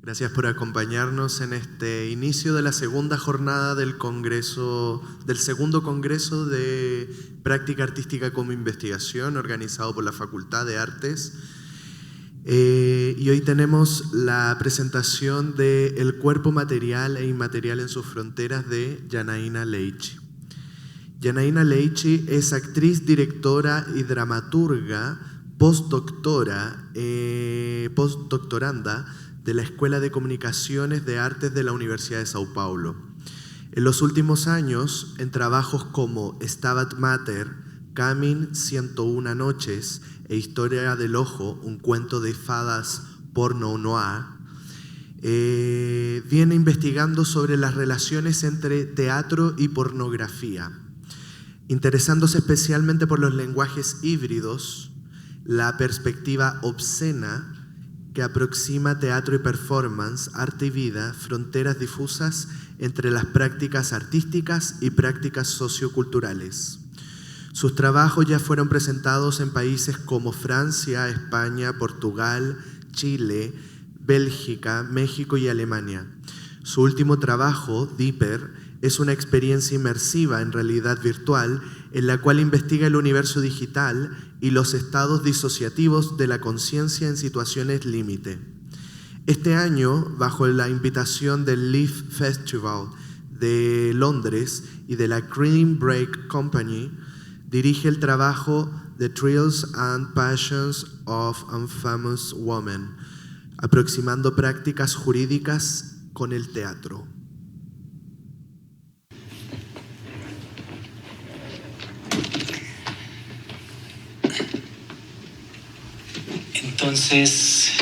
Gracias por acompañarnos en este inicio de la segunda jornada del segundo Congreso de Práctica Artística como Investigación, organizado por la Facultad de Artes. Y hoy tenemos la presentación de El cuerpo material e inmaterial en sus fronteras de Yanaína Leichi. Yanaína Leichi es actriz, directora y dramaturga postdoctoranda de la Escuela de Comunicaciones de Artes de la Universidad de Sao Paulo. En los últimos años, en trabajos como Stabat Mater, Camin 101 noches e Historia del ojo, un cuento de fadas porno noir, viene investigando sobre las relaciones entre teatro y pornografía, interesándose especialmente por los lenguajes híbridos, la perspectiva obscena que aproxima teatro y performance, arte y vida, fronteras difusas entre las prácticas artísticas y prácticas socioculturales. Sus trabajos ya fueron presentados en países como Francia, España, Portugal, Chile, Bélgica, México y Alemania. Su último trabajo, Deeper, es una experiencia inmersiva en realidad virtual en la cual investiga el universo digital y los estados disociativos de la conciencia en situaciones límite. Este año, bajo la invitación del Leaf Festival de Londres y de la Green Break Company, dirige el trabajo The Thrills and Passions of Infamous Women, aproximando prácticas jurídicas con el teatro. Entonces,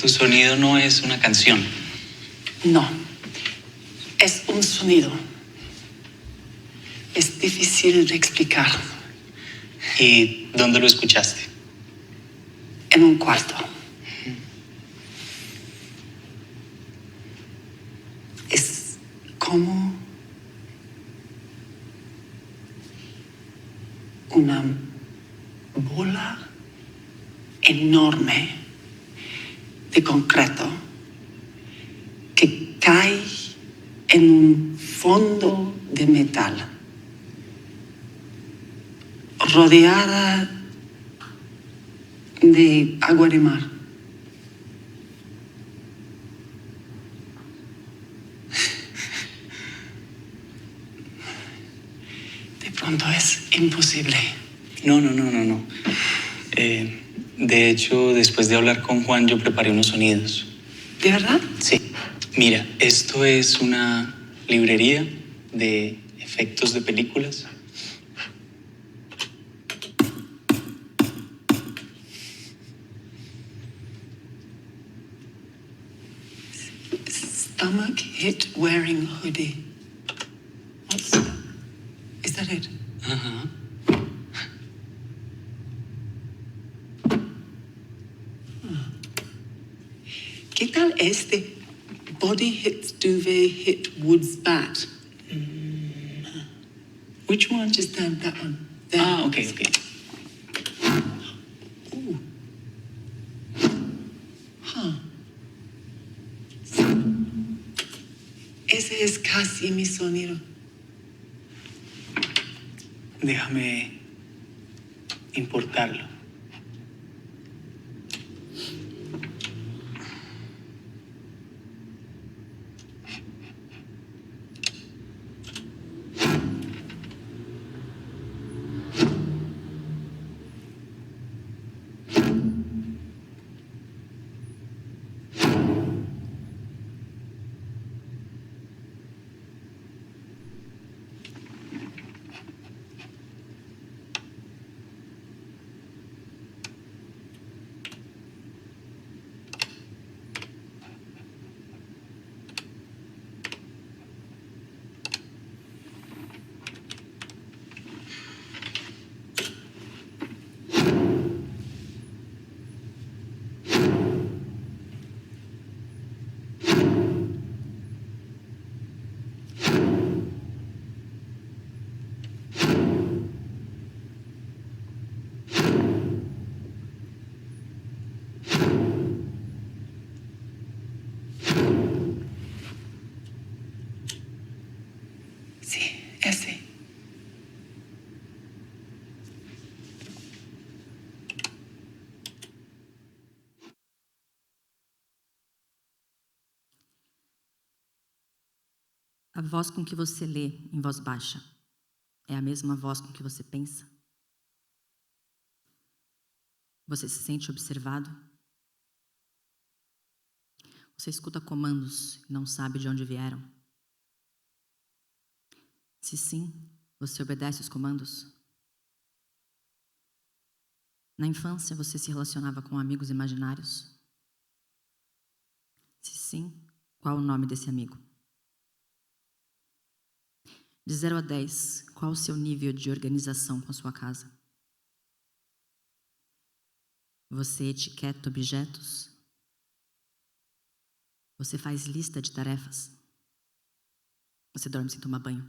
tu sonido no es una canción. No, es un sonido. Es difícil de explicar. ¿Y dónde lo escuchaste? En un cuarto. Es como una bola enorme de concreto que cae en un fondo de metal, rodeada de agua de mar. De pronto es imposible. No. De hecho, después de hablar con Juan, yo preparé unos sonidos. ¿De verdad? Sí. Mira, esto es una librería de efectos de películas. Stomach hit wearing hoodie. Is that it? Ajá. ¿Qué tal este? Body hits duvet hit woods bat. Which one? Just that one. There. Okay. Ooh. Huh. Ese es casi mi sonido. Déjame importarlo. A voz com que você lê em voz baixa é a mesma voz com que você pensa? Você se sente observado? Você escuta comandos e não sabe de onde vieram? Se sim, você obedece os comandos? Na infância, você se relacionava com amigos imaginários? Se sim, qual o nome desse amigo? De 0 a 10, qual o seu nível de organização com a sua casa? Você etiqueta objetos? Você faz lista de tarefas? Você dorme sem tomar banho?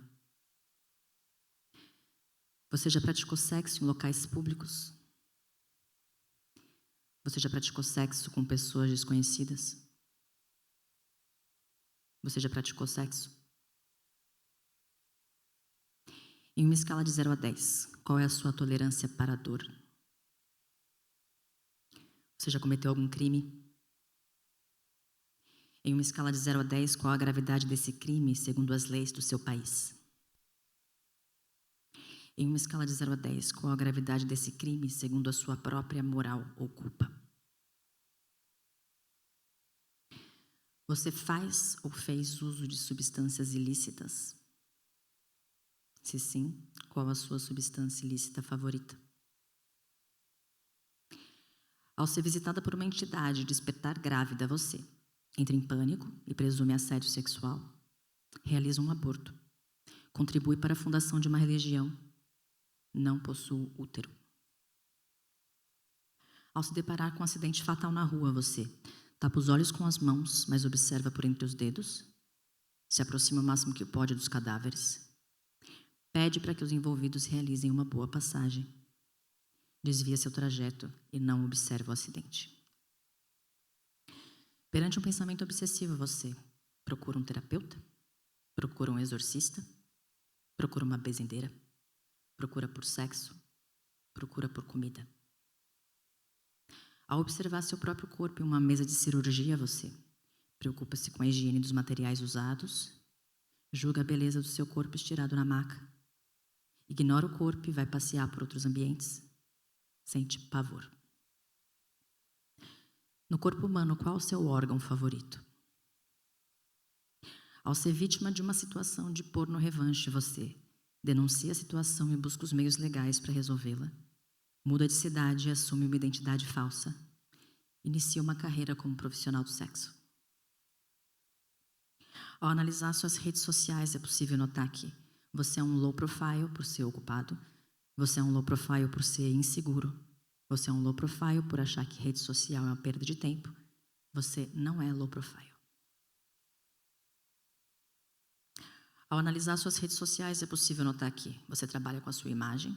Você já praticou sexo em locais públicos? Você já praticou sexo com pessoas desconhecidas? Você já praticou sexo? Em uma escala de 0 a 10, qual é a sua tolerância para a dor? Você já cometeu algum crime? Em uma escala de 0 a 10, qual a gravidade desse crime segundo as leis do seu país? Em uma escala de 0 a 10, qual a gravidade desse crime segundo a sua própria moral ou culpa? Você faz ou fez uso de substâncias ilícitas? Se sim, qual a sua substância ilícita favorita? Ao ser visitada por uma entidade e despertar grávida, você entra em pânico e presume assédio sexual, realiza um aborto, contribui para a fundação de uma religião, não possui útero. Ao se deparar com um acidente fatal na rua, você tapa os olhos com as mãos, mas observa por entre os dedos, se aproxima o máximo que pode dos cadáveres, pede para que os envolvidos realizem uma boa passagem, desvia seu trajeto e não observa o acidente. Perante um pensamento obsessivo, você procura um terapeuta, procura um exorcista, procura uma benzedeira, procura por sexo, procura por comida. Ao observar seu próprio corpo em uma mesa de cirurgia, você preocupa-se com a higiene dos materiais usados, julga a beleza do seu corpo estirado na maca, ignora o corpo e vai passear por outros ambientes, sente pavor. No corpo humano, qual o seu órgão favorito? Ao ser vítima de uma situação de porno revanche, você denuncia a situação e busca os meios legais para resolvê-la, muda de cidade e assume uma identidade falsa, inicia uma carreira como profissional do sexo. Ao analisar suas redes sociais, é possível notar que você é um low profile por ser ocupado, você é um low profile por ser inseguro, você é um low profile por achar que rede social é uma perda de tempo, você não é low profile. Ao analisar suas redes sociais, é possível notar que você trabalha com a sua imagem,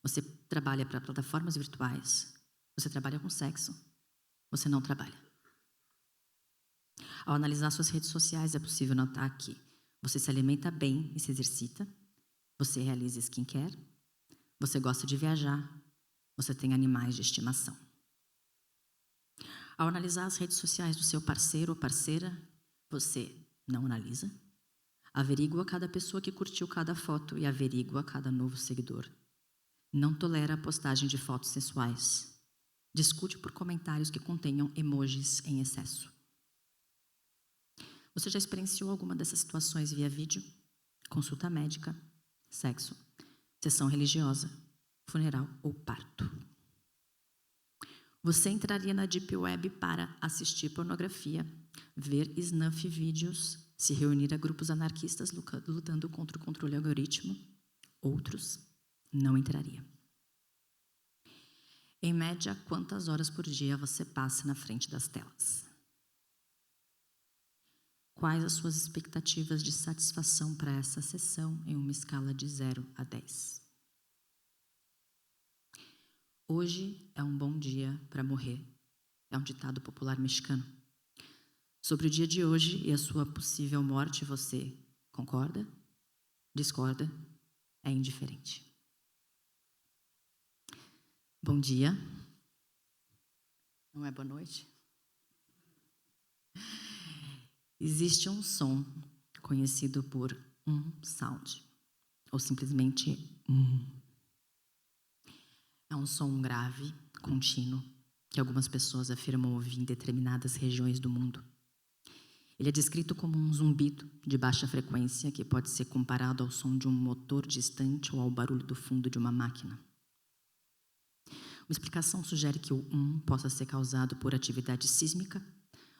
você trabalha para plataformas virtuais, você trabalha com sexo, você não trabalha. Ao analisar suas redes sociais, é possível notar que você se alimenta bem e se exercita, você realiza skincare, você gosta de viajar, você tem animais de estimação. Ao analisar as redes sociais do seu parceiro ou parceira, você não analisa, averigua cada pessoa que curtiu cada foto e averigua cada novo seguidor. Não tolera a postagem de fotos sensuais. Discute por comentários que contenham emojis em excesso. Você já experienciou alguma dessas situações via vídeo? Consulta médica, sexo, sessão religiosa, funeral ou parto. Você entraria na Deep Web para assistir pornografia, ver snuff vídeos, se reunir a grupos anarquistas lutando contra o controle algoritmo. Outros não entraria. Em média, quantas horas por dia você passa na frente das telas? Quais as suas expectativas de satisfação para essa sessão em uma escala de 0 a 10? Hoje é um bom dia para morrer. É um ditado popular mexicano. Sobre o dia de hoje e a sua possível morte, você concorda? Discorda? É indiferente. Bom dia. Não é boa noite? Existe um som conhecido por sound, ou simplesmente É um som grave, contínuo, que algumas pessoas afirmam ouvir em determinadas regiões do mundo. Ele é descrito como um zumbido de baixa frequência que pode ser comparado ao som de um motor distante ou ao barulho do fundo de uma máquina. Uma explicação sugere que o possa ser causado por atividade sísmica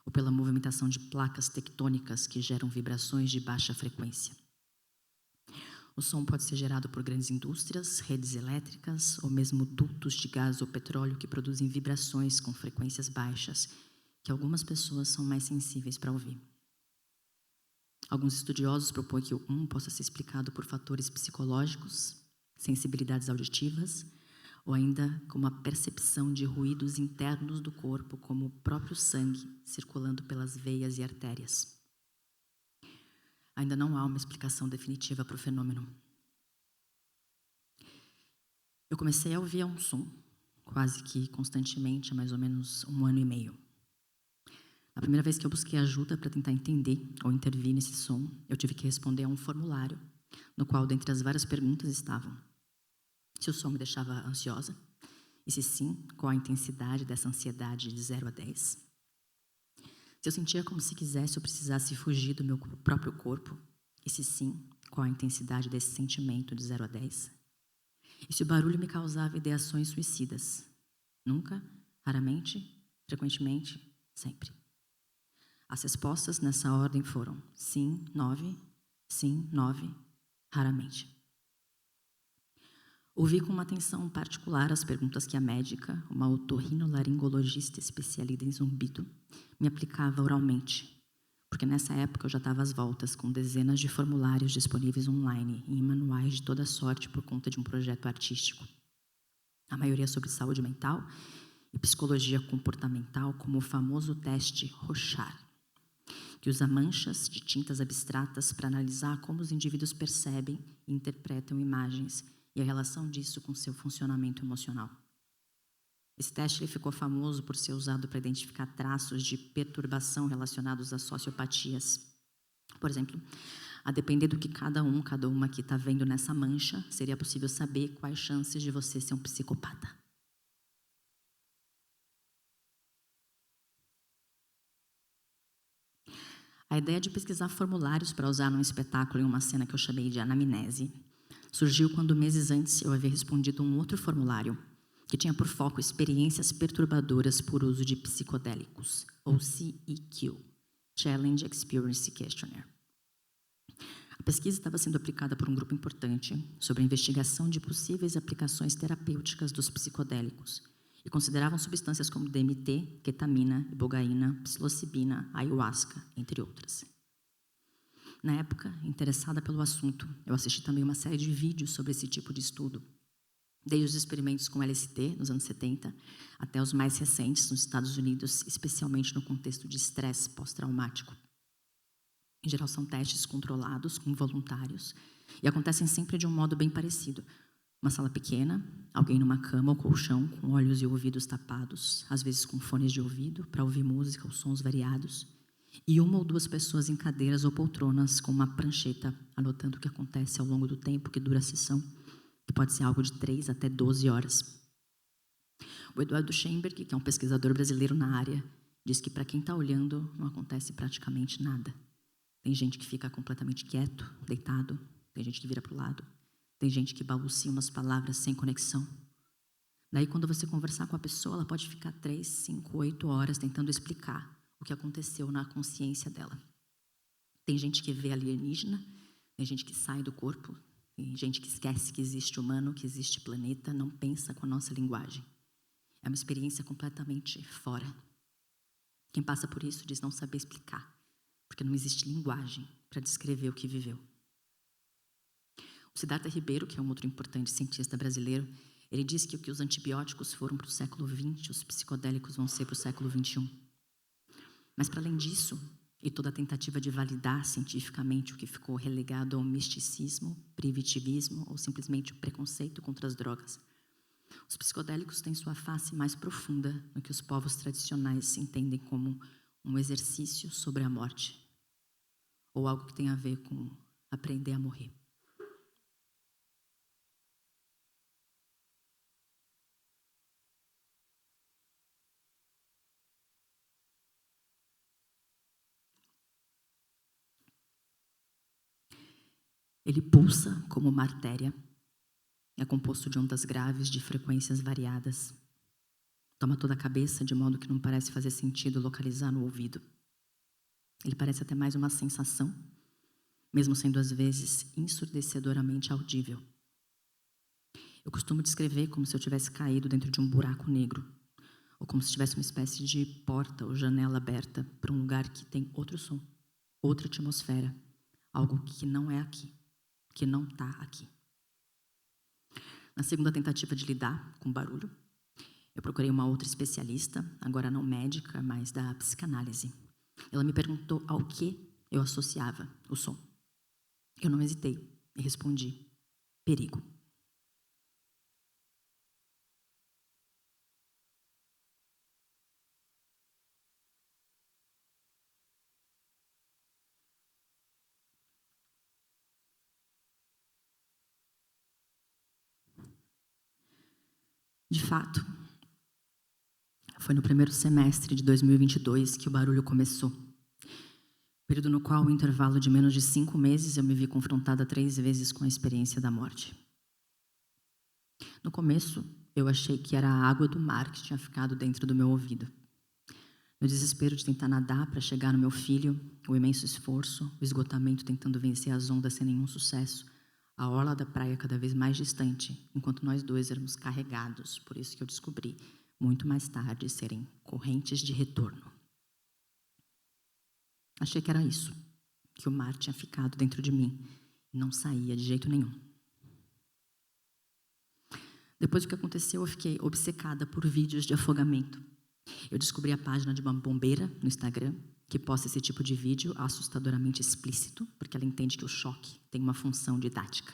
ou pela movimentação de placas tectônicas que geram vibrações de baixa frequência. O som pode ser gerado por grandes indústrias, redes elétricas ou mesmo dutos de gás ou petróleo que produzem vibrações com frequências baixas que algumas pessoas são mais sensíveis para ouvir. Alguns estudiosos propõem que o possa ser explicado por fatores psicológicos, sensibilidades auditivas, ou ainda como a percepção de ruídos internos do corpo, como o próprio sangue circulando pelas veias e artérias. Ainda não há uma explicação definitiva para o fenômeno. Eu comecei a ouvir um som, quase que constantemente, há mais ou menos 1 ano e meio. A primeira vez que eu busquei ajuda para tentar entender ou intervir nesse som, eu tive que responder a um formulário, no qual, dentre as várias perguntas, estavam: se o som me deixava ansiosa, e se sim, qual a intensidade dessa ansiedade de 0 a 10? Se eu sentia como se quisesse ou precisasse fugir do meu próprio corpo, e se sim, qual a intensidade desse sentimento de 0 a 10? E se o barulho me causava ideações suicidas? Nunca, raramente, frequentemente, sempre. As respostas nessa ordem foram sim, 9, sim, 9, raramente. Ouvi com uma atenção particular as perguntas que a médica, uma otorrinolaringologista especialista em zumbido, me aplicava oralmente, porque nessa época eu já estava às voltas com dezenas de formulários disponíveis online e em manuais de toda sorte por conta de um projeto artístico. A maioria sobre saúde mental e psicologia comportamental, como o famoso teste Rorschach, que usa manchas de tintas abstratas para analisar como os indivíduos percebem e interpretam imagens e a relação disso com seu funcionamento emocional. Esse teste ele ficou famoso por ser usado para identificar traços de perturbação relacionados a sociopatias. Por exemplo, a depender do que cada uma aqui está vendo nessa mancha, seria possível saber quais chances de você ser um psicopata. A ideia de pesquisar formulários para usar num espetáculo em uma cena que eu chamei de anamnese surgiu quando meses antes eu havia respondido um outro formulário que tinha por foco experiências perturbadoras por uso de psicodélicos, ou CEQ, Challenge Experience Questionnaire. A pesquisa estava sendo aplicada por um grupo importante sobre a investigação de possíveis aplicações terapêuticas dos psicodélicos e consideravam substâncias como DMT, ketamina, ibogaína, psilocibina, ayahuasca, entre outras. Na época, interessada pelo assunto, eu assisti também uma série de vídeos sobre esse tipo de estudo, desde os experimentos com LSD nos anos 70 até os mais recentes nos Estados Unidos, especialmente no contexto de estresse pós-traumático. Em geral, são testes controlados com voluntários e acontecem sempre de um modo bem parecido. Uma sala pequena, alguém numa cama ou colchão com olhos e ouvidos tapados, às vezes com fones de ouvido para ouvir música ou sons variados, e 1 ou 2 pessoas em cadeiras ou poltronas com uma prancheta anotando o que acontece ao longo do tempo que dura a sessão, que pode ser algo de 3 até 12 horas. O Eduardo Schemberg, que é um pesquisador brasileiro na área, diz que para quem está olhando não acontece praticamente nada. Tem gente que fica completamente quieto, deitado, tem gente que vira para o lado, tem gente que balbucia umas palavras sem conexão. Daí, quando você conversar com a pessoa, ela pode ficar 3, 5, 8 horas tentando explicar o que aconteceu na consciência dela. Tem gente que vê alienígena, tem gente que sai do corpo, tem gente que esquece que existe humano, que existe planeta, não pensa com a nossa linguagem. É uma experiência completamente fora. Quem passa por isso diz não saber explicar, porque não existe linguagem para descrever o que viveu. O Siddhartha Ribeiro, que é um outro importante cientista brasileiro, ele diz que o que os antibióticos foram para o século XX, os psicodélicos vão ser para o século XXI. Mas, para além disso, e toda a tentativa de validar cientificamente o que ficou relegado ao misticismo, primitivismo ou simplesmente o preconceito contra as drogas, os psicodélicos têm sua face mais profunda no que os povos tradicionais entendem como um exercício sobre a morte, ou algo que tem a ver com aprender a morrer. Ele pulsa como uma artéria. É composto de ondas graves de frequências variadas. Toma toda a cabeça de modo que não parece fazer sentido localizar no ouvido. Ele parece até mais uma sensação, mesmo sendo às vezes ensurdecedoramente audível. Eu costumo descrever como se eu tivesse caído dentro de um buraco negro, ou como se tivesse uma espécie de porta ou janela aberta para um lugar que tem outro som, outra atmosfera, algo que não é aqui, que não está aqui. Na segunda tentativa de lidar com o barulho, eu procurei uma outra especialista, agora não médica, mas da psicanálise. Ela me perguntou ao que eu associava o som. Eu não hesitei e respondi: perigo. De fato, foi no primeiro semestre de 2022 que o barulho começou. Período no qual, em intervalo de menos de 5 meses, eu me vi confrontada 3 vezes com a experiência da morte. No começo, eu achei que era a água do mar que tinha ficado dentro do meu ouvido. No desespero de tentar nadar para chegar no meu filho, o imenso esforço, o esgotamento tentando vencer as ondas sem nenhum sucesso, a orla da praia cada vez mais distante, enquanto nós dois éramos carregados, por isso que eu descobri, muito mais tarde, serem correntes de retorno. Achei que era isso, que o mar tinha ficado dentro de mim e não saía de jeito nenhum. Depois do que aconteceu, eu fiquei obcecada por vídeos de afogamento. Eu descobri a página de uma bombeira no Instagram que posta esse tipo de vídeo assustadoramente explícito, porque ela entende que o choque tem uma função didática.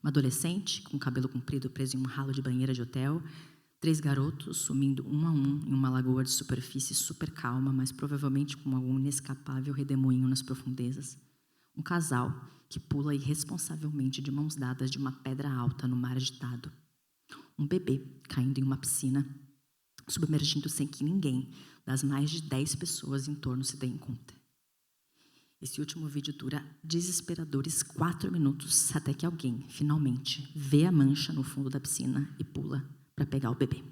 Uma adolescente com cabelo comprido preso em um ralo de banheira de hotel, 3 garotos sumindo um a um em uma lagoa de superfície super calma, mas provavelmente com algum inescapável redemoinho nas profundezas. Um casal que pula irresponsavelmente de mãos dadas de uma pedra alta no mar agitado. Um bebê caindo em uma piscina, submergindo sem que ninguém das mais de 10 pessoas em torno se deem conta. Esse último vídeo dura desesperadores 4 minutos até que alguém, finalmente, vê a mancha no fundo da piscina e pula para pegar o bebê.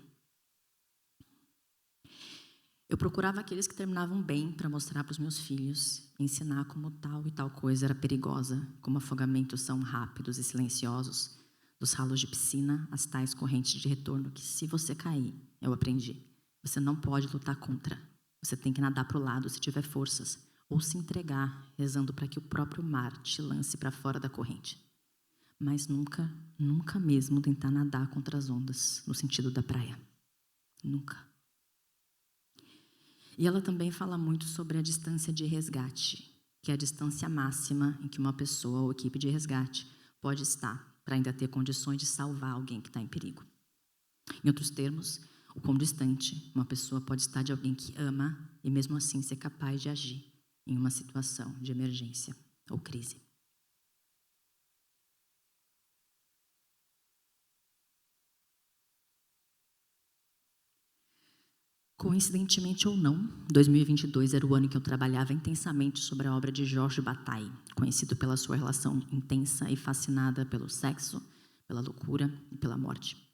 Eu procurava aqueles que terminavam bem para mostrar para os meus filhos, ensinar como tal e tal coisa era perigosa, como afogamentos são rápidos e silenciosos, dos ralos de piscina às tais correntes de retorno que, se você cair, eu aprendi, você não pode lutar contra. Você tem que nadar para o lado se tiver forças, ou se entregar, rezando para que o próprio mar te lance para fora da corrente. Mas nunca, nunca mesmo tentar nadar contra as ondas, no sentido da praia. Nunca. E ela também fala muito sobre a distância de resgate, que é a distância máxima em que uma pessoa ou equipe de resgate pode estar para ainda ter condições de salvar alguém que está em perigo. Em outros termos, o quão distante uma pessoa pode estar de alguém que ama e mesmo assim ser capaz de agir em uma situação de emergência ou crise. Coincidentemente ou não, 2022 era o ano em que eu trabalhava intensamente sobre a obra de Georges Bataille, conhecido pela sua relação intensa e fascinada pelo sexo, pela loucura e pela morte.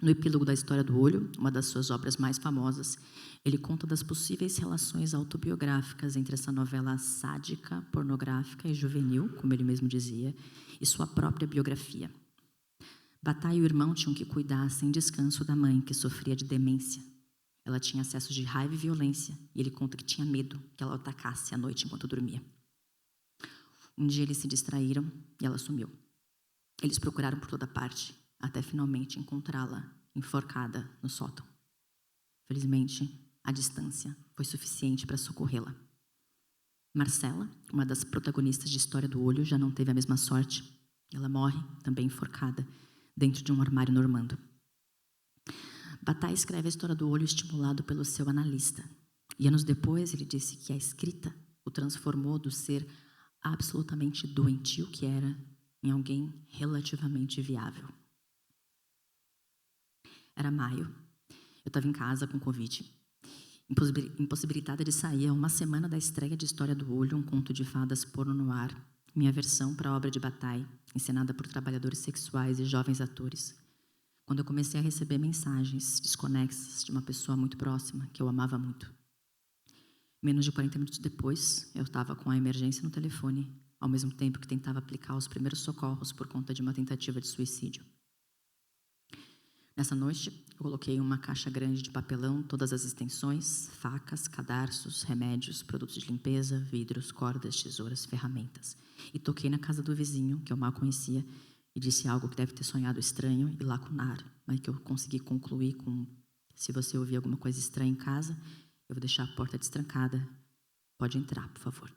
No epílogo da História do Olho, uma das suas obras mais famosas, ele conta das possíveis relações autobiográficas entre essa novela sádica, pornográfica e juvenil, como ele mesmo dizia, e sua própria biografia. Bataille e o irmão tinham que cuidar sem descanso da mãe, que sofria de demência. Ela tinha acessos de raiva e violência, e ele conta que tinha medo que ela o atacasse à noite enquanto dormia. Um dia eles se distraíram e ela sumiu. Eles procuraram por toda parte, até finalmente encontrá-la enforcada no sótão. Felizmente, a distância foi suficiente para socorrê-la. Marcela, uma das protagonistas de História do Olho, já não teve a mesma sorte. Ela morre, também enforcada, dentro de um armário normando. Bataille escreve a História do Olho estimulado pelo seu analista. E anos depois ele disse que a escrita o transformou do ser absolutamente doentio que era em alguém relativamente viável. Era maio. Eu estava em casa com Covid. Impossibilitada de sair a uma semana da estreia de História do Olho, um conto de fadas porno no ar, minha versão para a obra de Bataille, encenada por trabalhadores sexuais e jovens atores, quando eu comecei a receber mensagens desconexas de uma pessoa muito próxima, que eu amava muito. Menos de 40 minutos depois, eu estava com a emergência no telefone, ao mesmo tempo que tentava aplicar os primeiros socorros por conta de uma tentativa de suicídio. Nessa noite, eu coloquei em uma caixa grande de papelão todas as extensões, facas, cadarços, remédios, produtos de limpeza, vidros, cordas, tesouras, ferramentas. E toquei na casa do vizinho, que eu mal conhecia, e disse algo que deve ter sonhado estranho e lacunar, mas que eu consegui concluir com: se você ouvir alguma coisa estranha em casa, eu vou deixar a porta destrancada. Pode entrar, por favor.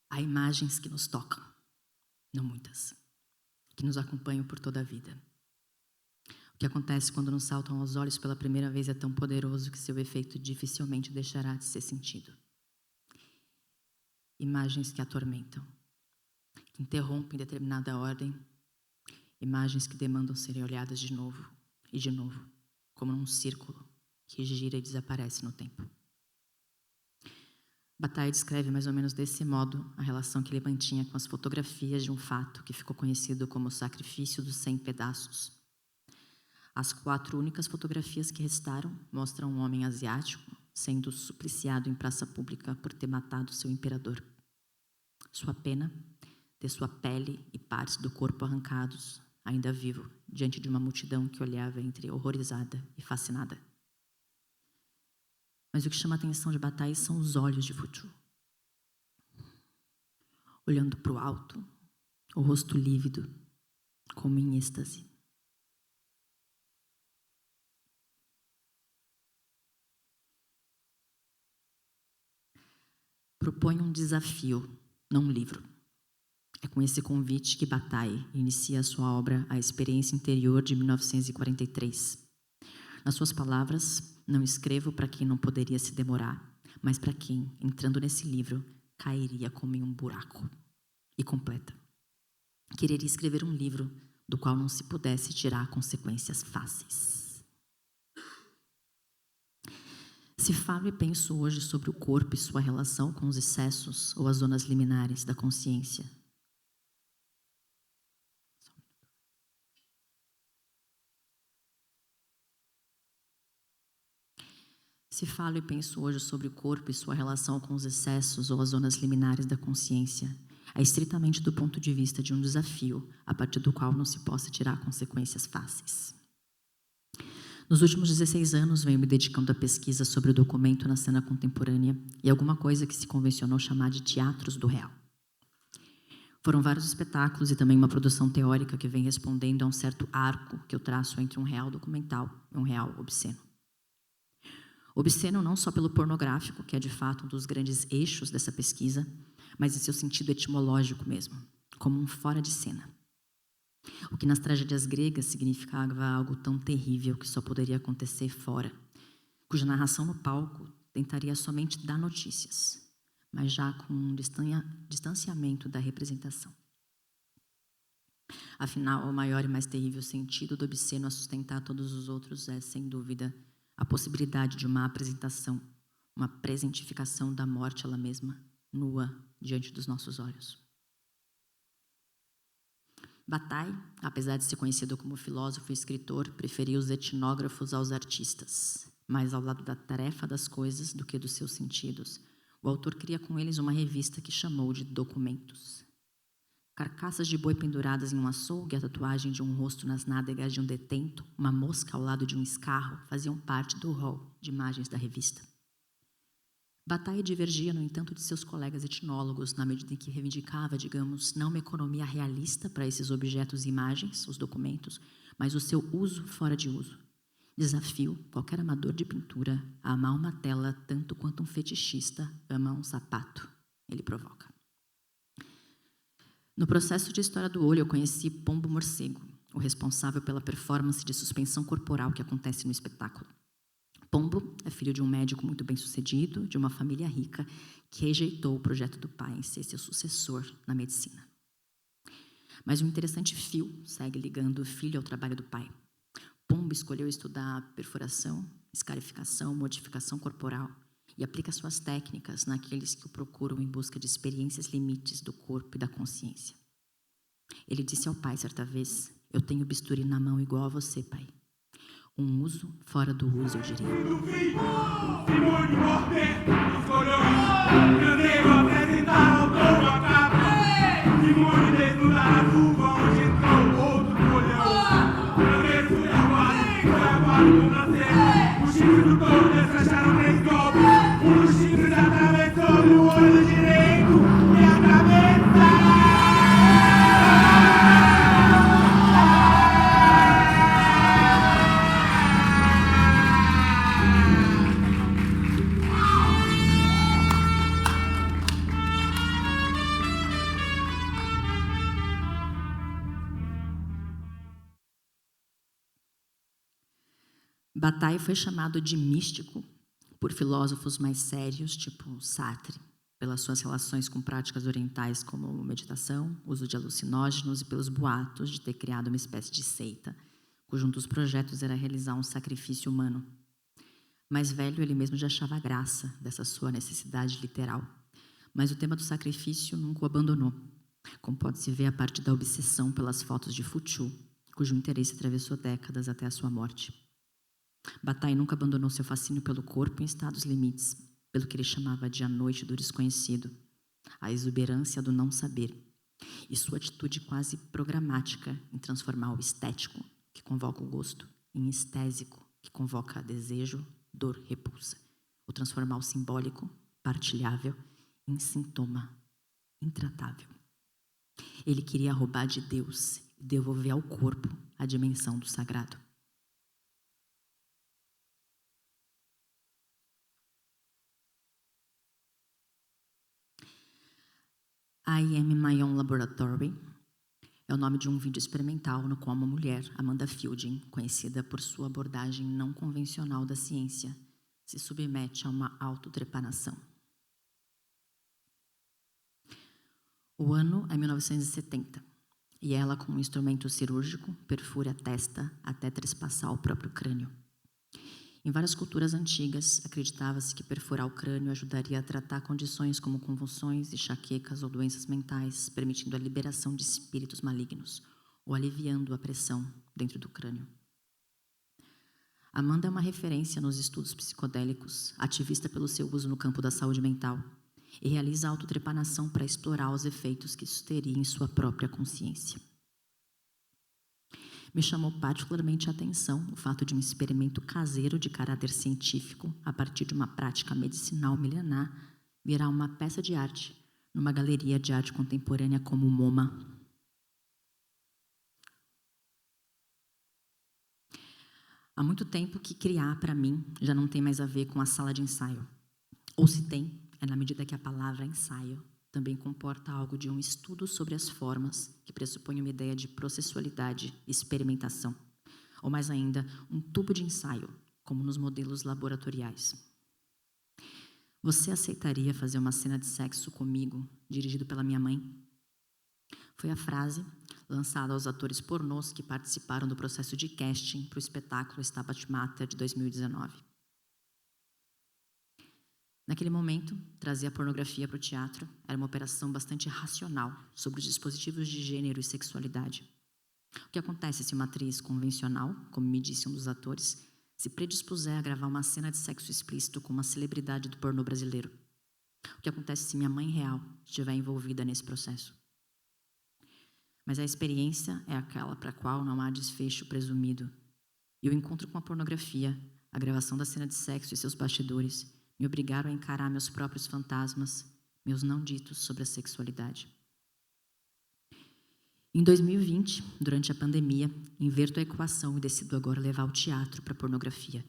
Há imagens que nos tocam, não muitas, que nos acompanham por toda a vida. O que acontece quando nos saltam aos olhos pela primeira vez é tão poderoso que seu efeito dificilmente deixará de ser sentido. Imagens que atormentam, que interrompem determinada ordem, imagens que demandam serem olhadas de novo, como num círculo que gira e desaparece no tempo. Bataille descreve mais ou menos desse modo a relação que ele mantinha com as fotografias de um fato que ficou conhecido como o sacrifício dos 100 pedaços. As 4 únicas fotografias que restaram mostram um homem asiático sendo supliciado em praça pública por ter matado seu imperador. Sua pena, ter sua pele e partes do corpo arrancados, ainda vivo, diante de uma multidão que olhava entre horrorizada e fascinada. Mas o que chama a atenção de Bataille são os olhos de Foutu. Olhando para o alto, o rosto lívido, como em êxtase. Propõe um desafio, não um livro. É com esse convite que Bataille inicia a sua obra A Experiência Interior, de 1943. Nas suas palavras, não escrevo para quem não poderia se demorar, mas para quem, entrando nesse livro, cairia como em um buraco. E completa: quereria escrever um livro do qual não se pudesse tirar consequências fáceis. Se falo e penso hoje sobre o corpo e sua relação com os excessos ou as zonas liminares da consciência. Se falo e penso hoje sobre o corpo e sua relação com os excessos ou as zonas liminares da consciência, é estritamente do ponto de vista de um desafio, a partir do qual não se possa tirar consequências fáceis. Nos últimos 16 anos, venho me dedicando à pesquisa sobre o documento na cena contemporânea e alguma coisa que se convencionou chamar de teatros do real. Foram vários espetáculos e também uma produção teórica que vem respondendo a um certo arco que eu traço entre um real documental e um real obsceno. Obsceno não só pelo pornográfico, que é de fato um dos grandes eixos dessa pesquisa, mas em seu sentido etimológico mesmo, como um fora de cena. O que nas tragédias gregas significava algo tão terrível que só poderia acontecer fora, cuja narração no palco tentaria somente dar notícias, mas já com um distanciamento da representação. Afinal, o maior e mais terrível sentido do obsceno a sustentar todos os outros é, sem dúvida, a possibilidade de uma apresentação, uma presentificação da morte ela mesma, nua, diante dos nossos olhos. Bataille, apesar de ser conhecido como filósofo e escritor, preferia os etnógrafos aos artistas, mais ao lado da tarefa das coisas do que dos seus sentidos. O autor cria com eles uma revista que chamou de Documentos. Carcaças de boi penduradas em um açougue, a tatuagem de um rosto nas nádegas de um detento, uma mosca ao lado de um escarro, faziam parte do rol de imagens da revista. Bataille divergia, no entanto, de seus colegas etnólogos, na medida em que reivindicava, digamos, não uma economia realista para esses objetos e imagens, os documentos, mas o seu uso fora de uso. Desafio qualquer amador de pintura a amar uma tela tanto quanto um fetichista ama um sapato, ele provoca. No processo de história do olho, eu conheci Pombo Morcego, o responsável pela performance de suspensão corporal que acontece no espetáculo. Pombo é filho de um médico muito bem-sucedido, de uma família rica, que rejeitou o projeto do pai em ser seu sucessor na medicina. Mas um interessante fio segue ligando o filho ao trabalho do pai. Pombo escolheu estudar perfuração, escarificação, modificação corporal e aplica suas técnicas naqueles que o procuram em busca de experiências limites do corpo e da consciência. Ele disse ao pai certa vez: "Eu tenho bisturi na mão igual a você, pai. Um uso fora do uso, eu diria." Simone Morte escolheu isso. Eu devo apresentar ao povo a capa. Simone desnuda na chuva onde entrou outro colhão. Eu desço e aguardo com nascer. Os chifres do touro desfecharam 3 golpes. Um dos chifres atravessou no olho direito e a cabeça. Bataille foi chamado de místico por filósofos mais sérios, tipo Sartre, pelas suas relações com práticas orientais como meditação, uso de alucinógenos e pelos boatos de ter criado uma espécie de seita, cujo um dos projetos era realizar um sacrifício humano. Mais velho, ele mesmo já achava graça dessa sua necessidade literal, mas o tema do sacrifício nunca o abandonou, como pode-se ver a partir da obsessão pelas fotos de Fuchu, cujo interesse atravessou décadas até a sua morte. Bataille nunca abandonou seu fascínio pelo corpo em estados limites, pelo que ele chamava de a noite do desconhecido, a exuberância do não saber, e sua atitude quase programática em transformar o estético, que convoca o gosto, em estésico, que convoca desejo, dor, repulsa, o transformar o simbólico, partilhável, em sintoma, intratável. Ele queria roubar de Deus e devolver ao corpo a dimensão do sagrado. I Am My Own Laboratory é o nome de um vídeo experimental no qual uma mulher, Amanda Fielding, conhecida por sua abordagem não convencional da ciência, se submete a uma autotrepanação. O ano é 1970 e ela, com um instrumento cirúrgico, perfura a testa até trespassar o próprio crânio. Em várias culturas antigas, acreditava-se que perfurar o crânio ajudaria a tratar condições como convulsões, enxaquecas ou doenças mentais, permitindo a liberação de espíritos malignos ou aliviando a pressão dentro do crânio. Amanda é uma referência nos estudos psicodélicos, ativista pelo seu uso no campo da saúde mental, e realiza autotrepanação para explorar os efeitos que isso teria em sua própria consciência. Me chamou particularmente a atenção o fato de um experimento caseiro de caráter científico, a partir de uma prática medicinal milenar, virar uma peça de arte numa galeria de arte contemporânea como o MoMA. Há muito tempo que criar, para mim, já não tem mais a ver com a sala de ensaio. Ou se tem, é na medida que a palavra ensaio também comporta algo de um estudo sobre as formas que pressupõe uma ideia de processualidade e experimentação, ou mais ainda, um tubo de ensaio, como nos modelos laboratoriais. Você aceitaria fazer uma cena de sexo comigo, dirigido pela minha mãe? Foi a frase lançada aos atores pornôs que participaram do processo de casting para o espetáculo Stabat Mater de 2019. Naquele momento, trazer a pornografia para o teatro era uma operação bastante racional sobre os dispositivos de gênero e sexualidade. O que acontece se uma atriz convencional, como me disse um dos atores, se predispuser a gravar uma cena de sexo explícito com uma celebridade do pornô brasileiro? O que acontece se minha mãe real estiver envolvida nesse processo? Mas a experiência é aquela para a qual não há desfecho presumido. E o encontro com a pornografia, a gravação da cena de sexo e seus bastidores, me obrigaram a encarar meus próprios fantasmas, meus não ditos sobre a sexualidade. Em 2020, durante a pandemia, inverto a equação e decido agora levar o teatro para a pornografia,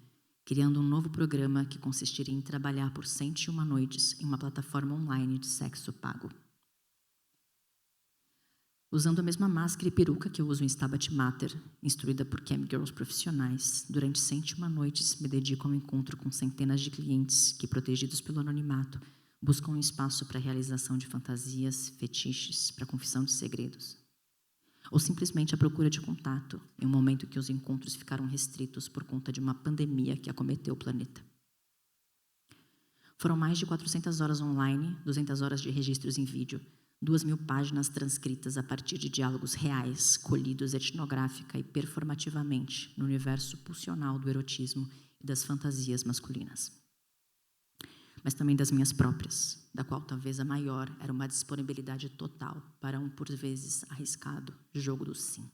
criando um novo programa que consistiria em trabalhar por 101 noites em uma plataforma online de sexo pago. Usando a mesma máscara e peruca que eu uso em Stabat Mater, instruída por cam girls profissionais, durante 101 noites me dedico ao encontro com centenas de clientes que, protegidos pelo anonimato, buscam um espaço para a realização de fantasias, fetiches, para a confissão de segredos. Ou simplesmente a procura de contato, em um momento que os encontros ficaram restritos por conta de uma pandemia que acometeu o planeta. Foram mais de 400 horas online, 200 horas de registros em vídeo, 2.000 páginas transcritas a partir de diálogos reais, colhidos etnográfica e performativamente no universo pulsional do erotismo e das fantasias masculinas. Mas também das minhas próprias, da qual talvez a maior era uma disponibilidade total para um, por vezes, arriscado jogo do sim.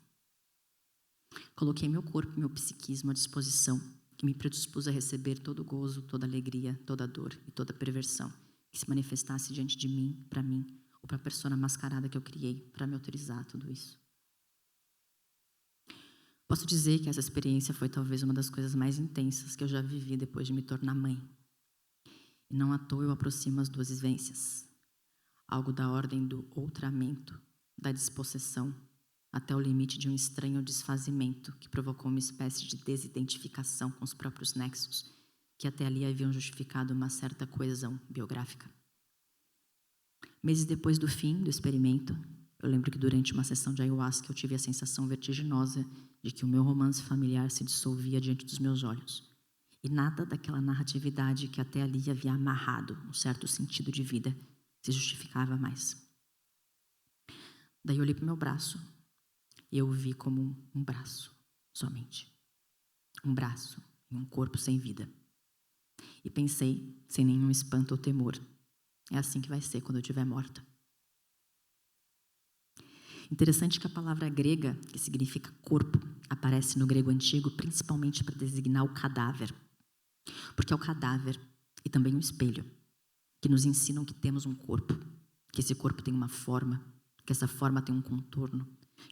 Coloquei meu corpo e meu psiquismo à disposição e me predispus a receber todo o gozo, toda a alegria, toda a dor e toda a perversão que se manifestasse diante de mim, para mim, ou para a persona mascarada que eu criei para me autorizar tudo isso. Posso dizer que essa experiência foi talvez uma das coisas mais intensas que eu já vivi depois de me tornar mãe. E não à toa eu aproximo as duas vivências. Algo da ordem do outramento, da dispossessão, até o limite de um estranho desfazimento que provocou uma espécie de desidentificação com os próprios nexos, que até ali haviam justificado uma certa coesão biográfica. Meses depois do fim do experimento, eu lembro que durante uma sessão de ayahuasca eu tive a sensação vertiginosa de que o meu romance familiar se dissolvia diante dos meus olhos. E nada daquela narratividade que até ali havia amarrado um certo sentido de vida se justificava mais. Daí eu olhei para o meu braço e eu o vi como um braço, somente. Um braço e um corpo sem vida. E pensei, sem nenhum espanto ou temor, é assim que vai ser quando eu estiver morta. Interessante que a palavra grega, que significa corpo, aparece no grego antigo principalmente para designar o cadáver. Porque é o cadáver e também o espelho que nos ensinam que temos um corpo, que esse corpo tem uma forma, que essa forma tem um contorno,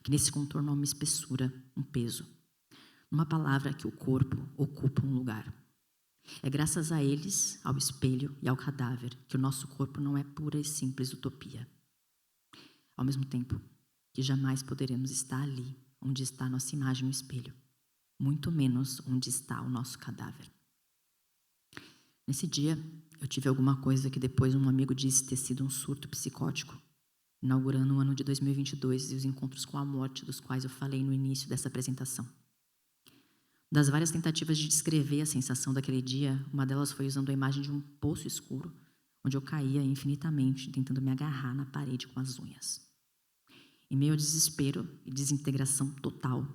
que nesse contorno há uma espessura, um peso. Uma palavra que o corpo ocupa um lugar. É graças a eles, ao espelho e ao cadáver, que o nosso corpo não é pura e simples utopia. Ao mesmo tempo que jamais poderemos estar ali, onde está a nossa imagem no espelho, muito menos onde está o nosso cadáver. Nesse dia, eu tive alguma coisa que depois um amigo disse ter sido um surto psicótico, inaugurando o ano de 2022 e os encontros com a morte dos quais eu falei no início dessa apresentação. Das várias tentativas de descrever a sensação daquele dia, uma delas foi usando a imagem de um poço escuro, onde eu caía infinitamente, tentando me agarrar na parede com as unhas. Em meio ao desespero e desintegração total,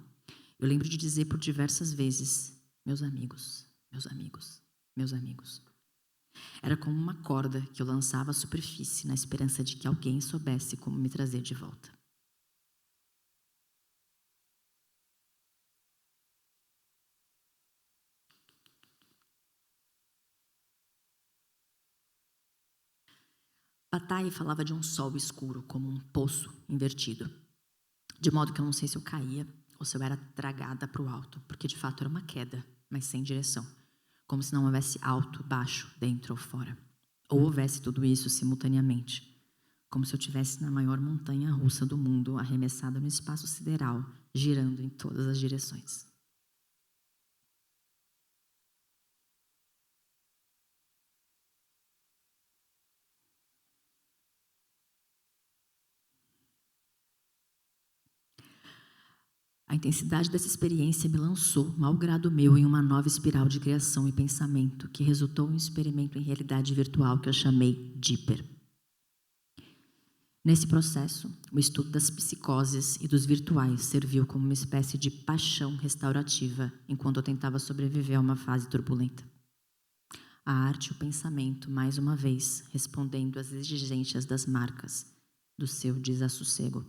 eu lembro de dizer por diversas vezes, meus amigos, meus amigos, meus amigos. Era como uma corda que eu lançava à superfície na esperança de que alguém soubesse como me trazer de volta. Bataille falava de um sol escuro como um poço invertido, de modo que eu não sei se eu caía ou se eu era tragada para o alto, porque de fato era uma queda, mas sem direção, como se não houvesse alto, baixo, dentro ou fora, ou houvesse tudo isso simultaneamente, como se eu estivesse na maior montanha russa do mundo, arremessada no espaço sideral, girando em todas as direções. A intensidade dessa experiência me lançou, mau grado meu, em uma nova espiral de criação e pensamento, que resultou em um experimento em realidade virtual que eu chamei Deeper. Nesse processo, o estudo das psicoses e dos virtuais serviu como uma espécie de paixão restaurativa, enquanto eu tentava sobreviver a uma fase turbulenta. A arte e o pensamento, mais uma vez, respondendo às exigências das marcas do seu desassossego.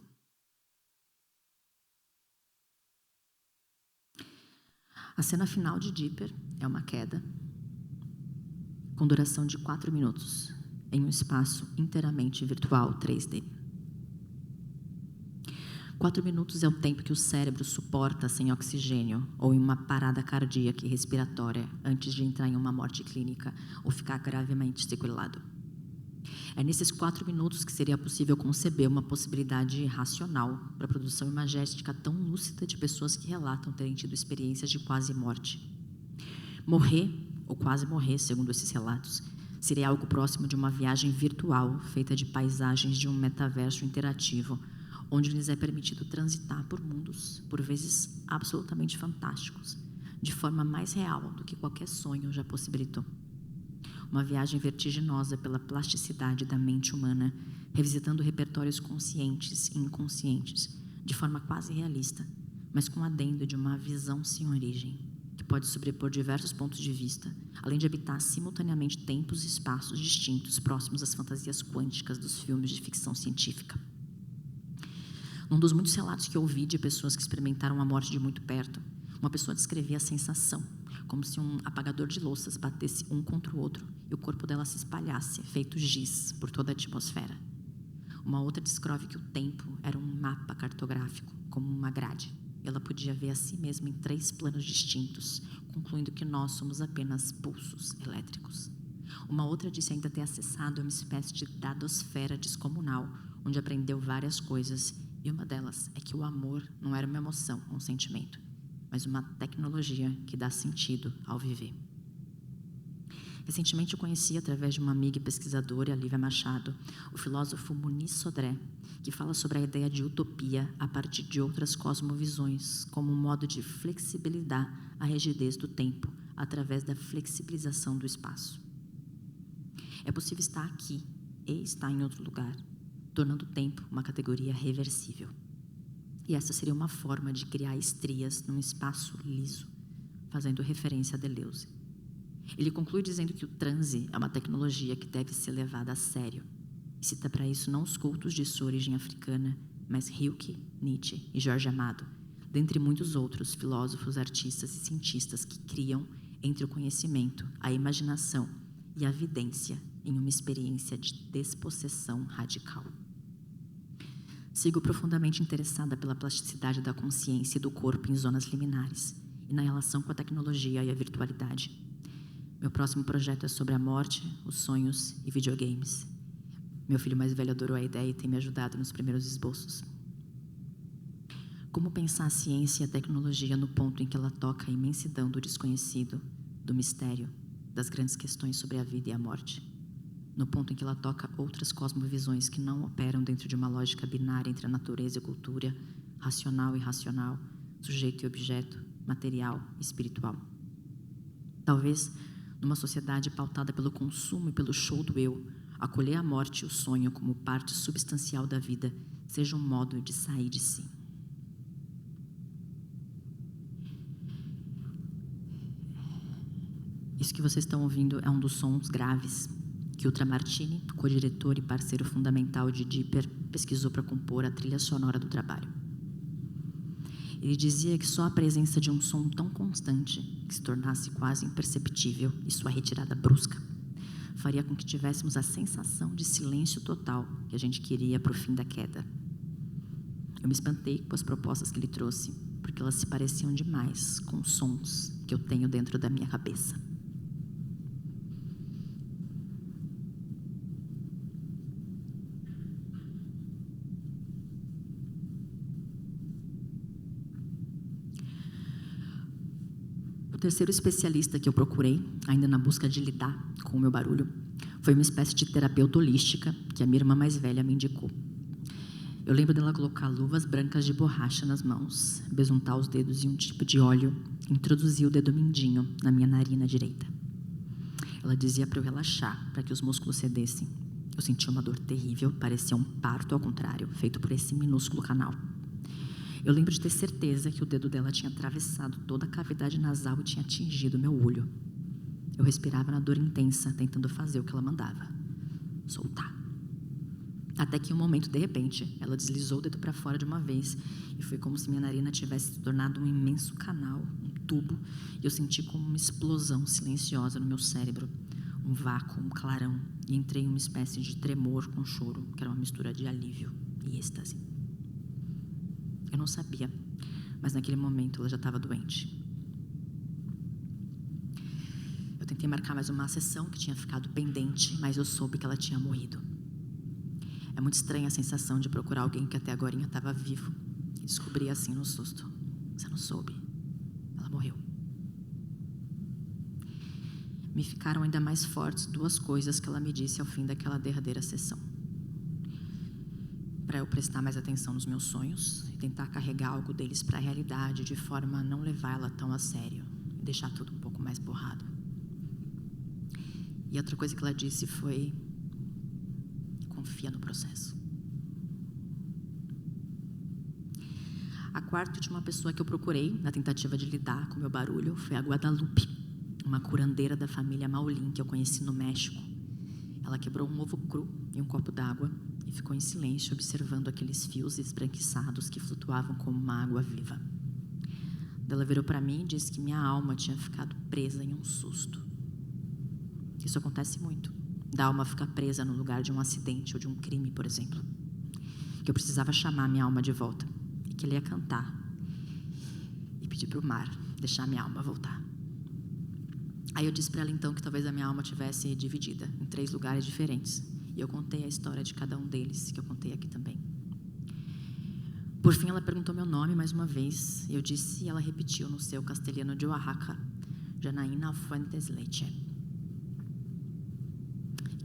A cena final de Deeper é uma queda com duração de 4 minutos em um espaço inteiramente virtual 3D. 4 minutos é o tempo que o cérebro suporta sem oxigênio ou em uma parada cardíaca e respiratória antes de entrar em uma morte clínica ou ficar gravemente sequelado. É nesses 4 minutos que seria possível conceber uma possibilidade racional para a produção imagética tão lúcida de pessoas que relatam terem tido experiências de quase morte. Morrer, ou quase morrer, segundo esses relatos, seria algo próximo de uma viagem virtual feita de paisagens de um metaverso interativo, onde lhes é permitido transitar por mundos, por vezes absolutamente fantásticos, de forma mais real do que qualquer sonho já possibilitou. Uma viagem vertiginosa pela plasticidade da mente humana, revisitando repertórios conscientes e inconscientes, de forma quase realista, mas com adendo de uma visão sem origem, que pode sobrepor diversos pontos de vista, além de habitar simultaneamente tempos e espaços distintos próximos às fantasias quânticas dos filmes de ficção científica. Num dos muitos relatos que eu ouvi de pessoas que experimentaram a morte de muito perto, uma pessoa descrevia a sensação, como se um apagador de louças batesse um contra o outro e o corpo dela se espalhasse, feito giz, por toda a atmosfera. Uma outra descreve que o tempo era um mapa cartográfico, como uma grade. Ela podia ver a si mesma em 3 planos distintos, concluindo que nós somos apenas pulsos elétricos. Uma outra disse ainda ter acessado uma espécie de dadosfera descomunal, onde aprendeu várias coisas, e uma delas é que o amor não era uma emoção, um sentimento, mas uma tecnologia que dá sentido ao viver. Recentemente eu conheci, através de uma amiga e pesquisadora, a Lívia Machado, o filósofo Muniz Sodré, que fala sobre a ideia de utopia a partir de outras cosmovisões, como um modo de flexibilizar a rigidez do tempo através da flexibilização do espaço. É possível estar aqui e estar em outro lugar, tornando o tempo uma categoria reversível. E essa seria uma forma de criar estrias num espaço liso, fazendo referência a Deleuze. Ele conclui dizendo que o transe é uma tecnologia que deve ser levada a sério. E cita para isso não os cultos de sua origem africana, mas Rilke, Nietzsche e Jorge Amado, dentre muitos outros filósofos, artistas e cientistas que criam entre o conhecimento, a imaginação e a vidência em uma experiência de despossessão radical. Sigo profundamente interessada pela plasticidade da consciência e do corpo em zonas liminares e na relação com a tecnologia e a virtualidade. Meu próximo projeto é sobre a morte, os sonhos e videogames. Meu filho mais velho adorou a ideia e tem me ajudado nos primeiros esboços. Como pensar a ciência e a tecnologia no ponto em que ela toca a imensidão do desconhecido, do mistério, das grandes questões sobre a vida e a morte? No ponto em que ela toca outras cosmovisões que não operam dentro de uma lógica binária entre a natureza e a cultura, racional e irracional, sujeito e objeto, material e espiritual. Talvez, numa sociedade pautada pelo consumo e pelo show do eu, acolher a morte e o sonho como parte substancial da vida seja um modo de sair de si. Isso que vocês estão ouvindo é um dos sons graves que Ultramartini, co-diretor e parceiro fundamental de Dipper, pesquisou para compor a trilha sonora do trabalho. Ele dizia que só a presença de um som tão constante, que se tornasse quase imperceptível, e sua retirada brusca, faria com que tivéssemos a sensação de silêncio total que a gente queria para o fim da queda. Eu me espantei com as propostas que ele trouxe, porque elas se pareciam demais com os sons que eu tenho dentro da minha cabeça. O terceiro especialista que eu procurei, ainda na busca de lidar com o meu barulho, foi uma espécie de terapeuta holística que a minha irmã mais velha me indicou. Eu lembro dela colocar luvas brancas de borracha nas mãos, besuntar os dedos em um tipo de óleo e introduzir o dedo mindinho na minha narina direita. Ela dizia para eu relaxar, para que os músculos cedessem. Eu sentia uma dor terrível, parecia um parto ao contrário, feito por esse minúsculo canal. Eu lembro de ter certeza que o dedo dela tinha atravessado toda a cavidade nasal e tinha atingido meu olho. Eu respirava na dor intensa, tentando fazer o que ela mandava. Soltar. Até que em um momento, de repente, ela deslizou o dedo para fora de uma vez e foi como se minha narina tivesse se tornado um imenso canal, um tubo, e eu senti como uma explosão silenciosa no meu cérebro, um vácuo, um clarão, e entrei em uma espécie de tremor com choro, que era uma mistura de alívio e êxtase. Eu não sabia, mas naquele momento ela já estava doente. Eu tentei marcar mais uma sessão que tinha ficado pendente, mas eu soube que ela tinha morrido. É muito estranha a sensação de procurar alguém que até agora estava vivo e descobrir assim no susto. Você não soube. Ela morreu. Me ficaram ainda mais fortes 2 coisas que ela me disse ao fim daquela derradeira sessão. Para eu prestar mais atenção nos meus sonhos e tentar carregar algo deles para a realidade de forma a não levá-la tão a sério e deixar tudo um pouco mais borrado. E outra coisa que ela disse foi: confia no processo. A quarta e última pessoa que eu procurei na tentativa de lidar com o meu barulho foi a Guadalupe, uma curandeira da família Maulin que eu conheci no México. Ela quebrou um ovo cru em um copo d'água e ficou em silêncio observando aqueles fios esbranquiçados que flutuavam como uma água viva. Ela virou para mim e disse que minha alma tinha ficado presa em um susto. Isso acontece muito, da alma ficar presa no lugar de um acidente ou de um crime, por exemplo. Que eu precisava chamar minha alma de volta e que ele ia cantar e pedir para o mar deixar minha alma voltar. Aí eu disse para ela então que talvez a minha alma tivesse dividida em 3 lugares diferentes. E eu contei a história de cada um deles, que eu contei aqui também. Por fim, ela perguntou meu nome mais uma vez. E eu disse e ela repetiu no seu castelhano de Oaxaca: Janaína Fuentes Leite.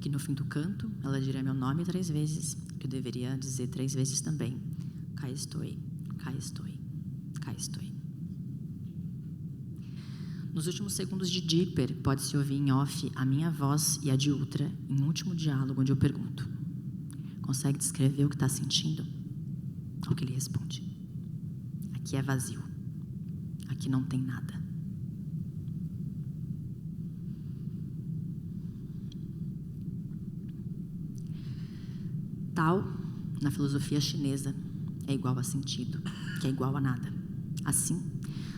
Que no fim do canto, ela diria meu nome 3 vezes. Eu deveria dizer 3 vezes também: cá estou, cá estou, cá estou. Nos últimos segundos de Dipper, pode-se ouvir em off a minha voz e a de Ultra em um último diálogo onde eu pergunto: consegue descrever o que está sentindo? Ao que ele responde: aqui é vazio. Aqui não tem nada. Tao, na filosofia chinesa, é igual a sentido, que é igual a nada. Assim,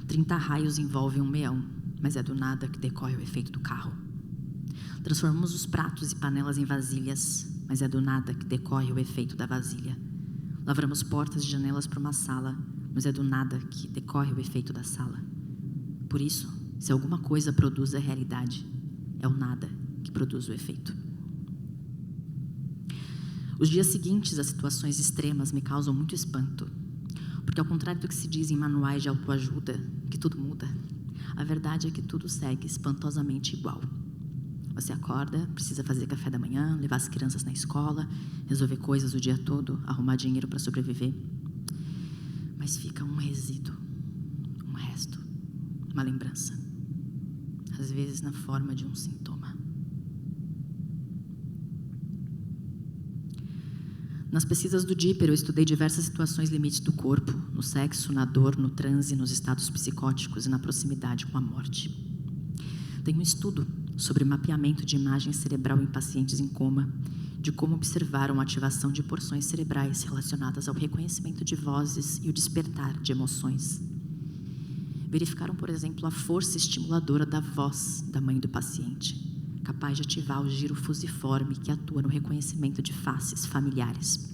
30 raios envolvem um meão, mas é do nada que decorre o efeito do carro. Transformamos os pratos e panelas em vasilhas, mas é do nada que decorre o efeito da vasilha. Lavramos portas e janelas para uma sala, mas é do nada que decorre o efeito da sala. Por isso, se alguma coisa produz a realidade, é o nada que produz o efeito. Os dias seguintes às situações extremas me causam muito espanto, porque ao contrário do que se diz em manuais de autoajuda, que tudo muda, a verdade é que tudo segue espantosamente igual. Você acorda, precisa fazer café da manhã, levar as crianças na escola, resolver coisas o dia todo, arrumar dinheiro para sobreviver. Mas fica um resíduo, um resto, uma lembrança, às vezes na forma de um sintoma. Nas pesquisas do Dipper, eu estudei diversas situações limites do corpo, no sexo, na dor, no transe, nos estados psicóticos e na proximidade com a morte. Tem um estudo sobre mapeamento de imagem cerebral em pacientes em coma, de como observaram a ativação de porções cerebrais relacionadas ao reconhecimento de vozes e o despertar de emoções. Verificaram, por exemplo, a força estimuladora da voz da mãe do paciente, capaz de ativar o giro fusiforme que atua no reconhecimento de faces familiares.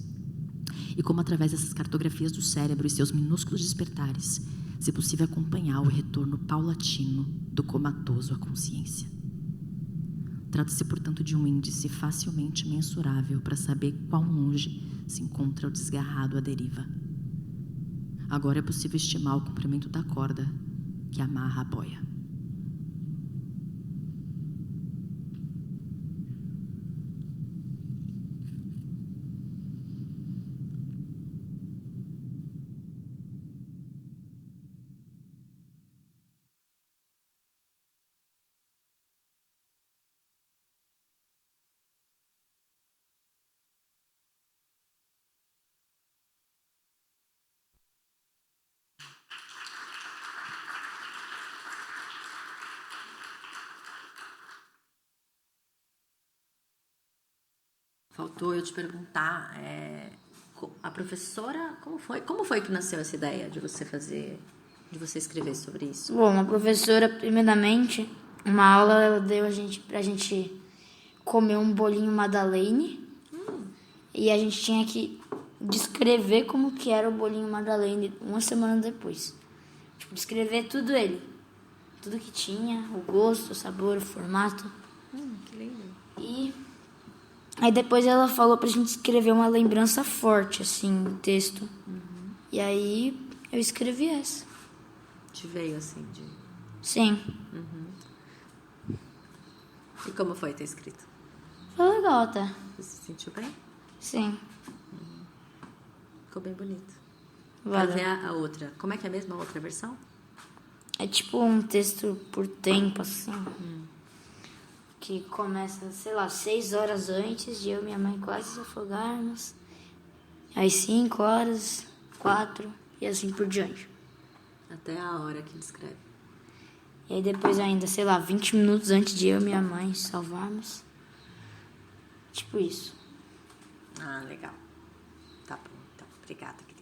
E como, através dessas cartografias do cérebro e seus minúsculos despertares, se é possível acompanhar o retorno paulatino do comatoso à consciência. Trata-se, portanto, de um índice facilmente mensurável para saber quão longe se encontra o desgarrado à deriva. Agora é possível estimar o comprimento da corda que amarra a boia. Faltou eu te perguntar, a professora, como foi que nasceu essa ideia de você escrever sobre isso? Bom, a professora, primeiramente, uma aula ela deu pra gente comer um bolinho Madeleine e a gente tinha que descrever como que era o bolinho Madeleine 1 semana depois. Tipo, descrever tudo ele. tudo que tinha, o gosto, o sabor, o formato. Que lindo. E aí depois ela falou pra gente escrever uma lembrança forte, assim, no texto. E aí eu escrevi essa. Te veio assim de... Sim. E como foi ter escrito? Foi legal, tá? Você se sentiu bem? Sim. Ficou bem bonito. Valeu. Fazer a outra. Como é que é mesmo a outra versão? É tipo um texto por tempo, assim. Que começa, sei lá, 6 horas antes de eu e minha mãe quase se afogarmos. Aí 5 horas, 4 e assim por diante. Até a hora que descreve. E aí depois ainda, sei lá, 20 minutos antes de eu e minha mãe salvarmos. Tipo isso. Ah, legal. Tá bom, então. Obrigada, querido.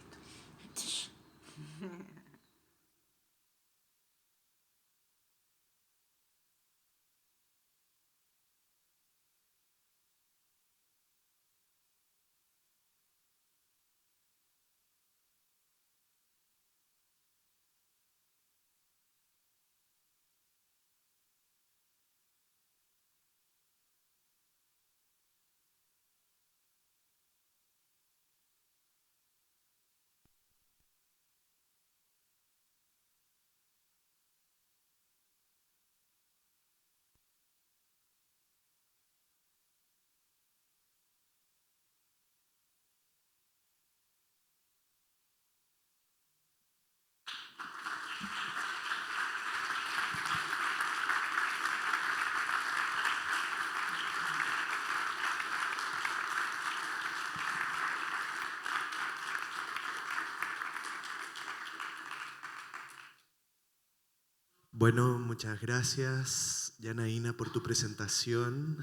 Bueno, muchas gracias, Yanaína, por tu presentación.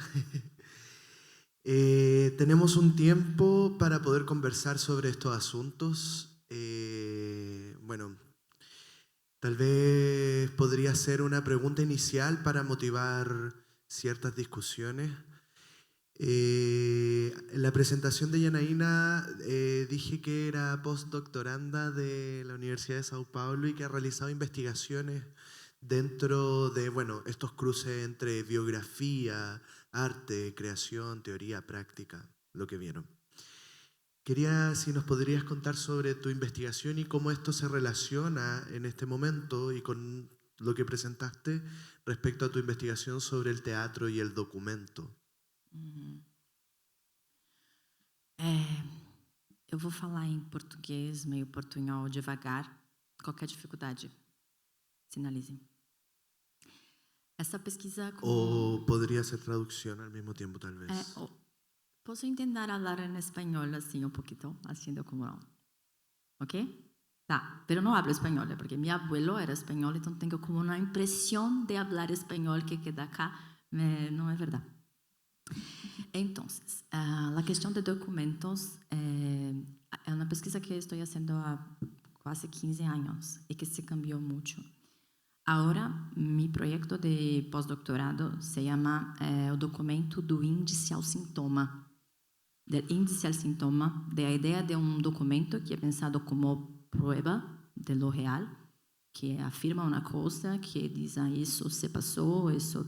Tenemos un tiempo para poder conversar sobre estos asuntos. Bueno, tal vez podría ser una pregunta inicial para motivar ciertas discusiones. En la presentación de Yanaína dije que era postdoctoranda de la Universidad de Sao Paulo y que ha realizado investigaciones dentro de, bueno, estos cruces entre biografía, arte, creación, teoría, práctica, lo que vieron. Quería si nos podrías contar sobre tu investigación y cómo esto se relaciona en este momento y con lo que presentaste respecto a tu investigación sobre el teatro y el documento. Eu vou falar em português, meio portunhol, devagar. Qualquer dificuldade, sinalizem. Essa pesquisa... O podría ser traducción al mismo tiempo, tal vez. Posso intentar falar em espanhol assim um pouquinho, haciendo como não. ¿Ok? Tá, pero no hablo español, porque mi abuelo era español, entonces tengo como una impresión de hablar español que queda acá, no es verdad. Entonces, la cuestión de documentos es una pesquisa que estoy haciendo há quase 15 años y que se cambió mucho. Ahora, mi proyecto de postdoctorado se llama o documento do índice ao sintoma. Del índice al sintoma, de la idea de un documento que es pensado como prueba de lo real, que afirma una cosa, que dice eso se pasó, eso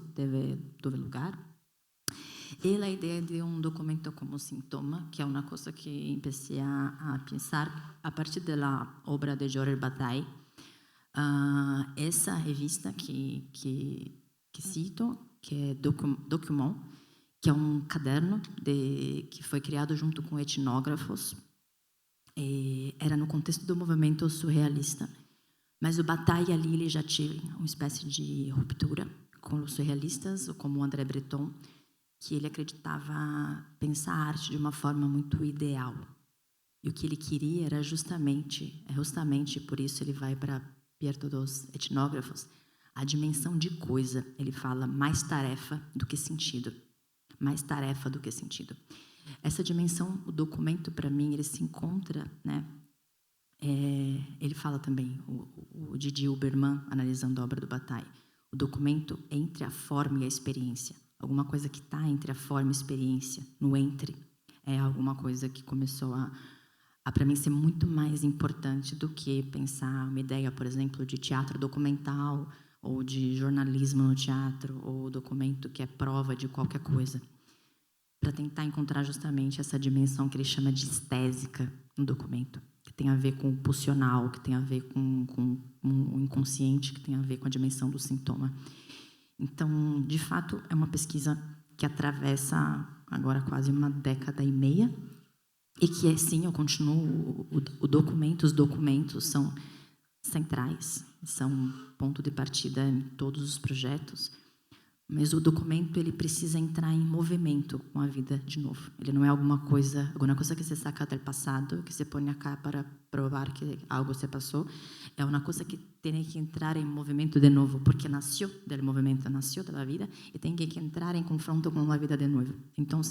tuvo lugar. Y la idea de un documento como sintoma, que es una cosa que empecé a pensar a partir de la obra de Georges Bataille. Essa revista que cito, que é Document, que é um caderno que foi criado junto com etnógrafos, era no contexto do movimento surrealista. Mas o Bataille ali ele já tinha uma espécie de ruptura com os surrealistas, como o André Breton, que ele acreditava pensar a arte de uma forma muito ideal. E o que ele queria era justamente por isso ele vai para perto dos etnógrafos, a dimensão de coisa. Ele fala mais tarefa do que sentido. Mais tarefa do que sentido. Essa dimensão, o documento, para mim, ele se encontra, né? Ele fala também, o Didier Huberman, analisando a obra do Bataille, o documento entre a forma e a experiência. Alguma coisa que está entre a forma e a experiência, no entre, é alguma coisa que começou a para mim, ser muito mais importante do que pensar uma ideia, por exemplo, de teatro documental ou de jornalismo no teatro, ou documento que é prova de qualquer coisa, para tentar encontrar justamente essa dimensão que ele chama de estésica no documento, que tem a ver com o pulsional, que tem a ver com o inconsciente, que tem a ver com a dimensão do sintoma. Então, de fato, é uma pesquisa que atravessa agora quase uma década e meia, e que, sim, eu continuo, os documentos são centrais, são ponto de partida em todos os projetos, mas o documento ele precisa entrar em movimento com a vida de novo. Ele não é alguma coisa que se saca do passado, que se põe acá para provar que algo se passou. É uma coisa que tem que entrar em movimento de novo, porque nasceu do movimento, nasceu da vida, e tem que entrar em confronto com a vida de novo. Então,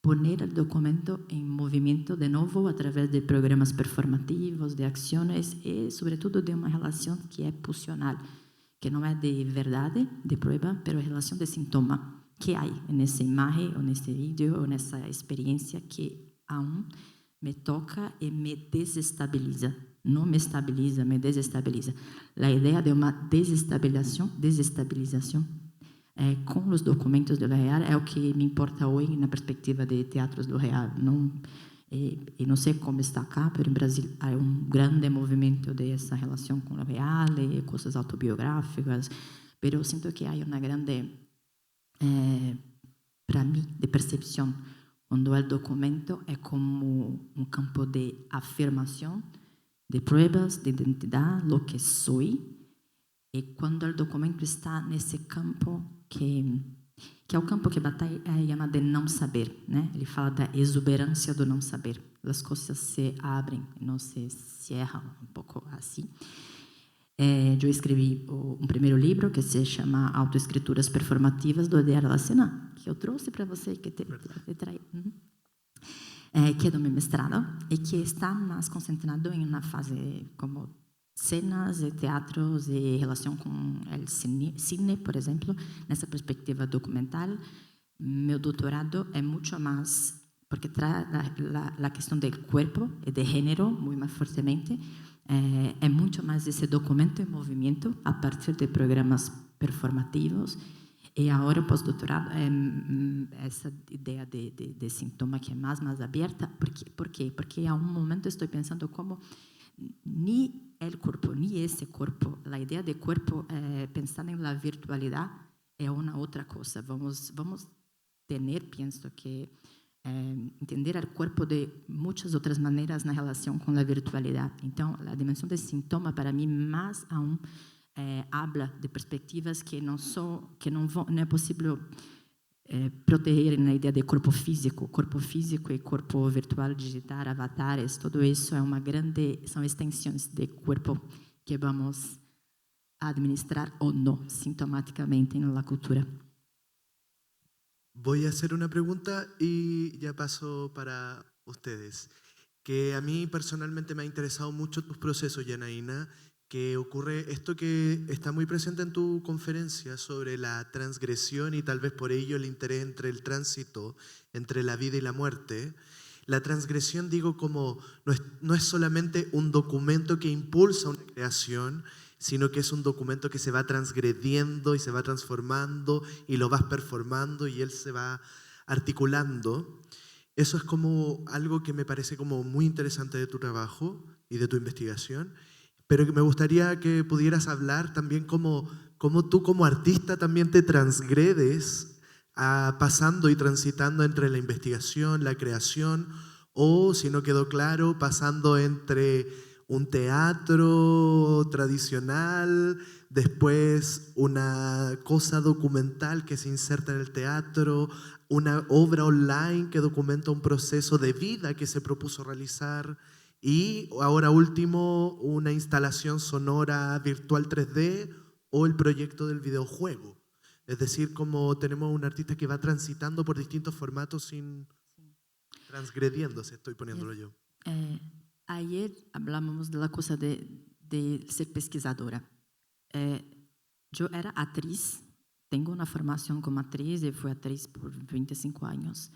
poner o documento em movimento de novo através de programas performativos, de ações e, sobretudo, de uma relação que é pulsional, que não é de verdade, de prova, mas é relação de sintoma que há nessa imagem, ou nesse vídeo, ou nessa experiência que aún me toca e me desestabiliza. Não me estabiliza, me desestabiliza. A ideia de uma desestabilização com os documentos do Real é o que me importa hoje na perspectiva de teatros do Real. E não sei como está cá, mas em Brasil há um grande movimento dessa relação com o Real, e coisas autobiográficas, mas eu sinto que há uma grande, para mim, de percepção, quando o documento é como um campo de afirmação, de provas, de identidade, lo que sou, e quando o documento está nesse campo que é o campo que Bataille chama de não saber, né? Ele fala da exuberância do não saber. As coisas se abrem, não se cierram, um pouco assim. Eu escrevi um primeiro livro que se chama Autoescrituras Performativas do Odiar la Cena, que eu trouxe para você, que te traí, que é do meu mestrado, e que está mais concentrado em uma fase como cenas e teatros e relação com o cine, por exemplo, nessa perspectiva documental. Meu doutorado é muito mais, porque traz a questão do corpo e de gênero muito mais fortemente, é muito mais esse documento em movimento a partir de programas performativos. E agora o pós-doutorado é essa ideia de sintoma que é mais aberta. Por quê? Porque a um momento estou pensando como ni el corpo, ni esse corpo, a ideia de corpo, pensando na virtualidade, é uma outra coisa. Vamos ter, penso que, entender o corpo de muitas outras maneiras na relação com a virtualidade. Então, a dimensão de sintoma, para mim, mais aún, habla de perspectivas que não é possível proteger na ideia de corpo físico e corpo virtual, digital, avatares, tudo isso é são extensões de corpo que vamos administrar ou não sintomaticamente na cultura. Voy a hacer una pregunta y ya paso para ustedes. Que a mí personalmente me ha interesado mucho tus procesos, Janaína, que ocurre esto que está muy presente en tu conferencia sobre la transgresión y tal vez por ello el interés entre el tránsito entre la vida y la muerte. La transgresión, digo, como no es solamente un documento que impulsa una creación, sino que es un documento que se va transgrediendo y se va transformando y lo vas performando y él se va articulando. Eso es como algo que me parece como muy interesante de tu trabajo y de tu investigación. Pero que me gustaría que pudieras hablar también cómo tú como artista también te transgredes pasando y transitando entre la investigación, la creación, o, si no quedó claro, pasando entre un teatro tradicional, después una cosa documental que se inserta en el teatro, una obra online que documenta un proceso de vida que se propuso realizar, y ahora último, una instalación sonora virtual 3D o el proyecto del videojuego. Es decir, como tenemos un artista que va transitando por distintos formatos sin transgrediéndose, estoy poniéndolo yo. Ayer hablamos de la cosa de ser pesquisadora. Yo era actriz, tengo una formación como actriz y fui actriz por 25 años.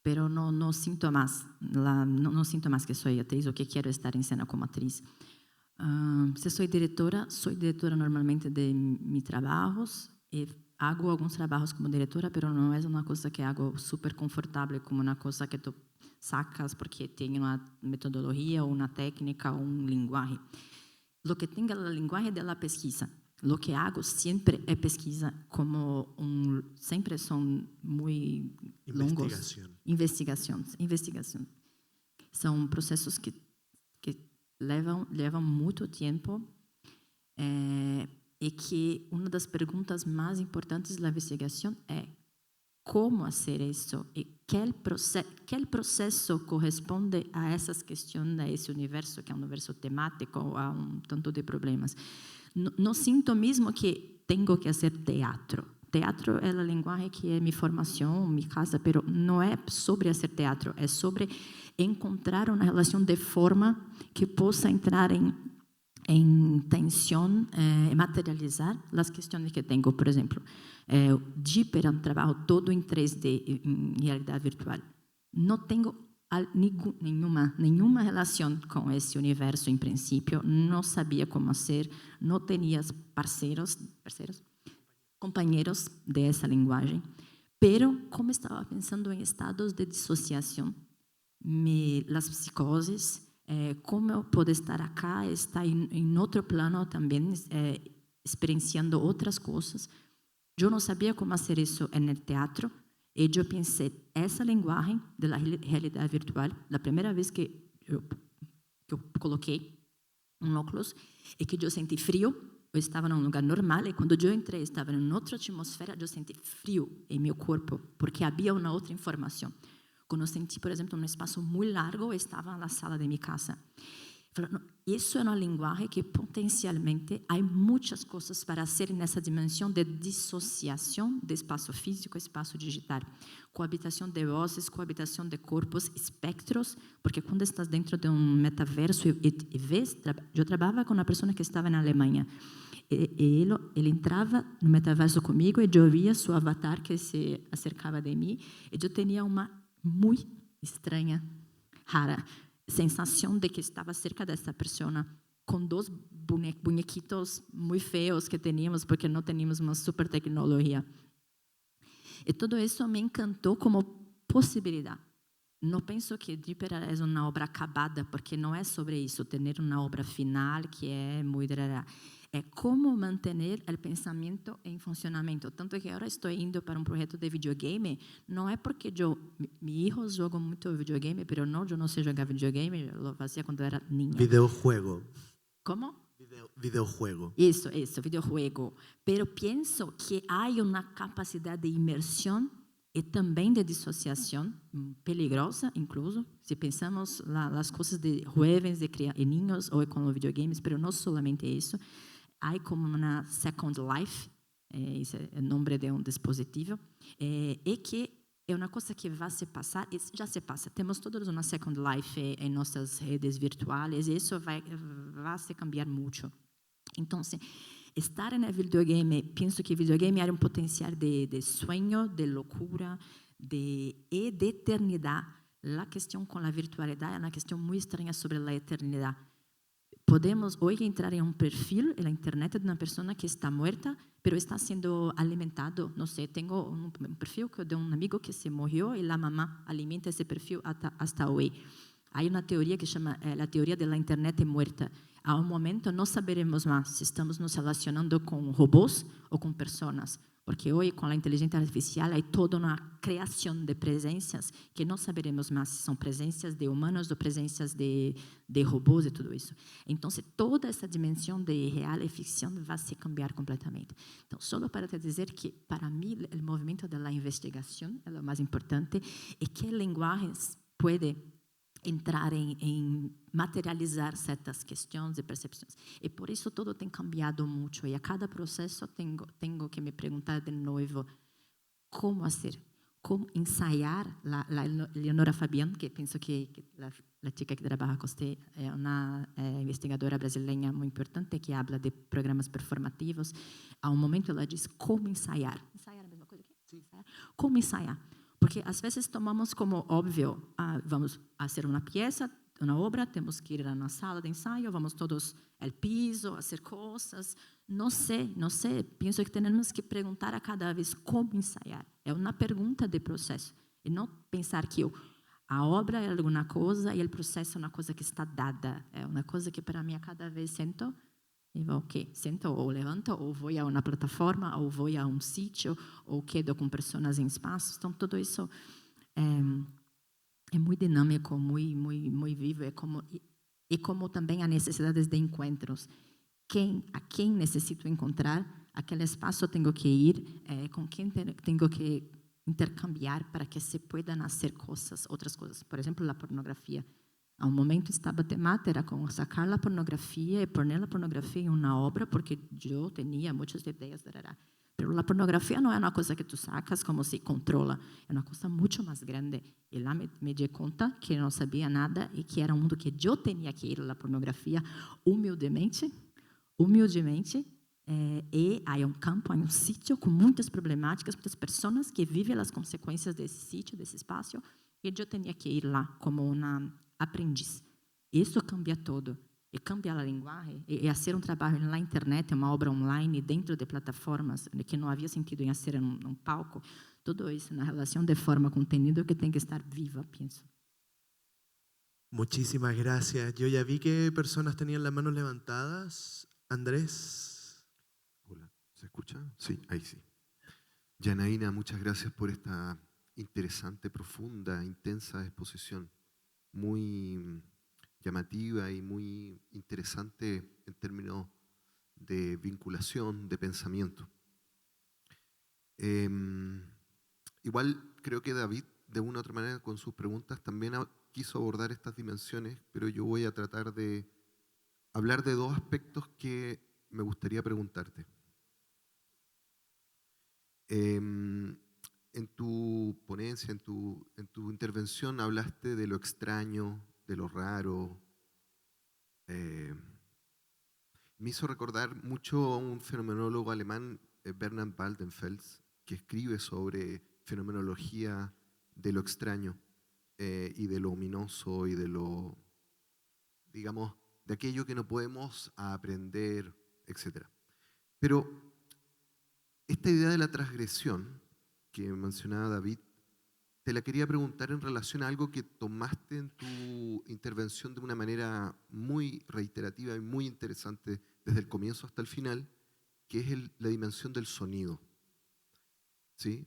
Pero no siento más que soy actriz o que quiero estar en escena como actriz. Se soy directora normalmente de mis trabajos y hago algunos trabajos como directora, pero no es una cosa que hago súper confortable, como una cosa que tú sacas porque tiene una metodología o una técnica o un lenguaje. Lo que tenga el lenguaje de la pesquisa. Lo que hago siempre es pesquisa, siempre son muy longos. Investigación. São processos que levam muito tempo e que uma das perguntas mais importantes da investigação é como fazer isso e qual processo corresponde a essas questões desse universo, que é um universo temático, há tanto de problemas. Não sinto mesmo que tenho que fazer teatro. Teatro é a linguagem que é minha formação, minha casa, mas não é sobre fazer teatro, é sobre encontrar uma relação de forma que possa entrar em tensão e materializar as questões que tenho. Por exemplo, Jipper é um trabalho todo em 3D, em realidade virtual. Não tenho nenhuma relação com esse universo em princípio, não sabia como fazer, não tinha companheiros dessa linguagem, pero como estava pensando em estados de dissociação, as psicoses, como eu posso estar acá, estar em outro plano também, experienciando outras coisas. Eu não sabia como fazer isso no teatro, e eu pensei, essa linguagem da realidade virtual, a primeira vez que eu coloquei óculos, e que eu senti frio. Eu estava num lugar normal e quando eu entrei, estava em outra atmosfera, eu senti frio em meu corpo, porque havia uma outra informação. Quando eu senti, por exemplo, um espaço muito largo, eu estava na sala de minha casa. Isso é uma linguagem que potencialmente há muitas coisas para fazer nessa dimensão de dissociação de espaço físico e espaço digital. Coabitação de vozes, coabitação de corpos, espectros, porque quando estás dentro de um metaverso e vês, eu trabalhava com uma pessoa que estava na Alemanha. E ele entrava no metaverso comigo e eu via seu avatar que se acercava de mim e eu tinha uma muito estranha, rara sensação de que estava cerca dessa pessoa com dois bonequitos muito feios que tínhamos porque não tínhamos uma super tecnologia. E tudo isso me encantou como possibilidade. Não penso que Jipper é uma obra acabada, porque não é sobre isso, ter uma obra final que é muito rara. É como manter o pensamento em funcionamento. Tanto que agora estou indo para um projeto de videogame, não é porque meus filhos jogam muito videogame, mas eu não sei jogar videogame, eu fazia quando era niña. Videojuego. Como? Videojuego. Isso, videojuego. Pero penso que há uma capacidade de imersão e também de dissociação peligrosa, incluso, se pensamos nas coisas de jovens, de niños ou com os videogames, mas não somente isso. Há como uma second life, esse é o nome de um dispositivo, e que é uma coisa que vai se passar, e já se passa. Temos todos uma second life em nossas redes virtuais, e isso vai se cambiar muito. Então, estar no videogame, penso que videogame é um potencial de sonho, de loucura, e de eternidade. A questão com a virtualidade é uma questão muito estranha sobre a eternidade. Podemos hoje entrar em um perfil na internet de uma pessoa que está morta, mas está sendo alimentado. Não sei, tenho um perfil de um amigo que se morreu e a mamãe alimenta esse perfil até hoje. Há uma teoria que chama a teoria da internet morta. A um momento não saberemos mais se estamos nos relacionando com robôs ou com pessoas. Porque hoje, com a inteligência artificial, há toda uma criação de presenças que não saberemos mais se são presenças de humanos ou presenças de robôs e tudo isso. Então, toda essa dimensão de real e ficção vai se cambiar completamente. Então, só para te dizer que, para mim, o movimento da investigação é o mais importante e que linguagens pode entrar em materializar certas questões e percepções. E por isso tudo tem cambiado muito. E a cada processo tenho que me perguntar de novo como fazer, como ensaiar. A Leonora Fabian, que penso que a chica que trabalha com você é uma investigadora brasileira muito importante que habla de programas performativos. A um momento ela diz como ensaiar. Ensaiar é a mesma coisa que? Sim. Como ensaiar? Porque às vezes tomamos como óbvio, vamos fazer uma peça, uma obra, temos que ir na sala de ensaio, vamos todos ao piso, fazer coisas. Não sei. Penso que temos que perguntar a cada vez como ensaiar. É uma pergunta de processo. E não pensar que a obra é alguma coisa e o processo é uma coisa que está dada. É uma coisa que, para mim, a cada vez sento e vou, sento ou levanto, ou vou a uma plataforma, ou vou a sítio, ou quedo com pessoas em espaços. Então, tudo isso é muito dinâmico, muito vivo. E como também há necessidades de encontros. A quem necessito encontrar, aquele espaço tenho que ir, com quem tenho que intercambiar para que se puedan hacer outras coisas. Por exemplo, a pornografia. A um momento estava temática, era com sacar a pornografia e pôr a pornografia em uma obra, porque eu tinha muitas ideias. Mas a pornografia não é uma coisa que tu sacas como se controla, é uma coisa muito mais grande. E lá me dei conta que eu não sabia nada e que era um mundo que eu tinha que ir à pornografia humildemente. E há um campo, há um sítio com muitas problemáticas, muitas pessoas que vivem as consequências desse sítio, desse espaço, e eu tinha que ir lá como uma aprendiz. Isso cambia tudo. E cambia a linguagem, e fazer um trabalho na internet, uma obra online, dentro de plataformas, que não havia sentido em fazer num palco. Tudo isso na relação de forma-contenido que tem que estar viva, penso. Muchísimas gracias. Yo ya vi que personas tenían las manos levantadas. Andrés. Hola, ¿se escucha? Sí, ahí sí. Janaína, muchas gracias por esta interesante, profunda, intensa exposición. Muy llamativa y muy interesante en términos de vinculación, de pensamiento. Igual creo que David, de una u otra manera, con sus preguntas, también quiso abordar estas dimensiones, pero yo voy a tratar de hablar de dos aspectos que me gustaría preguntarte. En tu ponencia, en tu intervención, hablaste de lo extraño, de lo raro. Me hizo recordar mucho a un fenomenólogo alemán, Bernhard Waldenfels, que escribe sobre fenomenología de lo extraño y de lo ominoso y de lo, digamos, de aquello que no podemos aprender, etc. Pero esta idea de la transgresión que mencionaba David, te la quería preguntar en relación a algo que tomaste en tu intervención de una manera muy reiterativa y muy interesante desde el comienzo hasta el final, que es la dimensión del sonido. ¿Sí?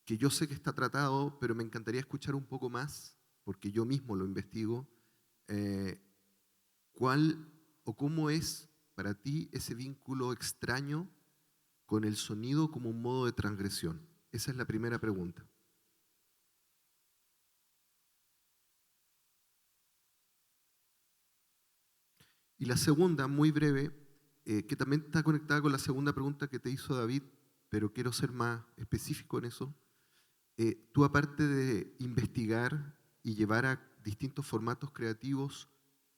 Que yo sé que está tratado, pero me encantaría escuchar un poco más, porque yo mismo lo investigo, ¿cuál o cómo es para ti ese vínculo extraño con el sonido como un modo de transgresión? Esa es la primera pregunta. Y la segunda, muy breve, que también está conectada con la segunda pregunta que te hizo David, pero quiero ser más específico en eso. Tú, aparte de investigar y llevar a distintos formatos creativos,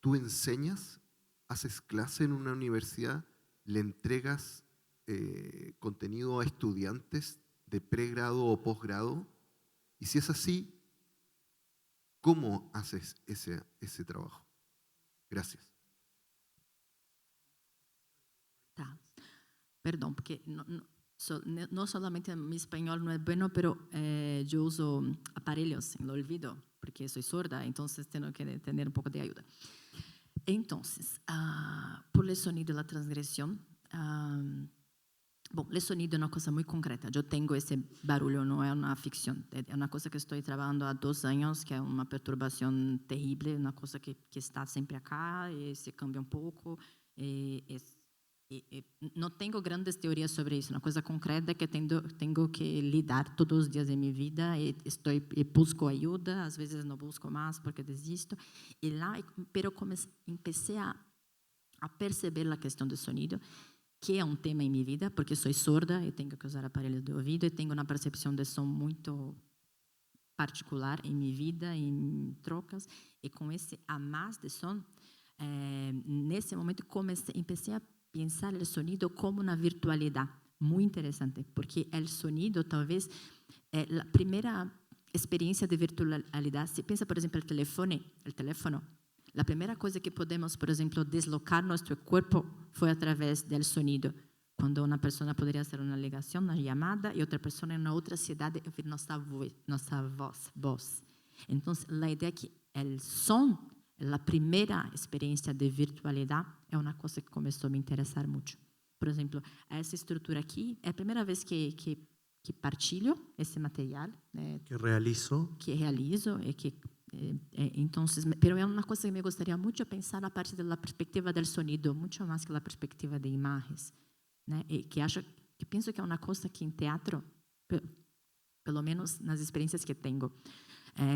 ¿tú enseñas? ¿Haces clase en una universidad? ¿Le entregas contenido a estudiantes de pregrado o posgrado? Y si es así, ¿cómo haces ese trabajo? Gracias. Tá. Perdão, porque não solamente meu espanhol não é bom, pero eu uso aparelhos no ouvido, porque sou sorda, então tenho que ter um pouco de ajuda. Então, por o sonido da transgressão, bom, o sonido é uma coisa muito concreta. Eu tenho esse barulho, não é uma ficção. É uma coisa que estou trabalhando há 2 anos, que é uma perturbação terrível, uma coisa que está sempre acá e se cambia um pouco. Não tenho grandes teorias sobre isso, uma coisa concreta que tenho que lidar todos os dias da minha vida e busco ajuda, às vezes não busco mais porque desisto. E lá, pero comecei a perceber a questão do sonido, que é um tema em minha vida, porque sou sorda e tenho que usar aparelhos de ouvido e tenho uma percepção de som muito particular em minha vida, em trocas, e com esse a mais de som, nesse momento comecei a pensar o sonido como uma virtualidade muito interessante, porque o sonido talvez é a primeira experiência de virtualidade. Se pensa, por exemplo, o teléfono, La primera cosa que podemos, por ejemplo, deslocar nuestro cuerpo fue a través del sonido. Cuando una persona podría hacer una ligación, una llamada, y otra persona en otra ciudad oír nuestra voz. Entonces, la idea que el son, la primera experiencia de virtualidad, es una cosa que comenzó a me interesar mucho. Por exemplo, essa estrutura aqui é a primeira vez que partilho esse material. Que realizo. Que realizo. Então, pero é uma coisa que me gostaria muito de pensar a partir da perspectiva do sonido, muito mais que a perspectiva de imagens. Né? E que penso que é uma coisa que em teatro, pelo menos nas experiências que tenho,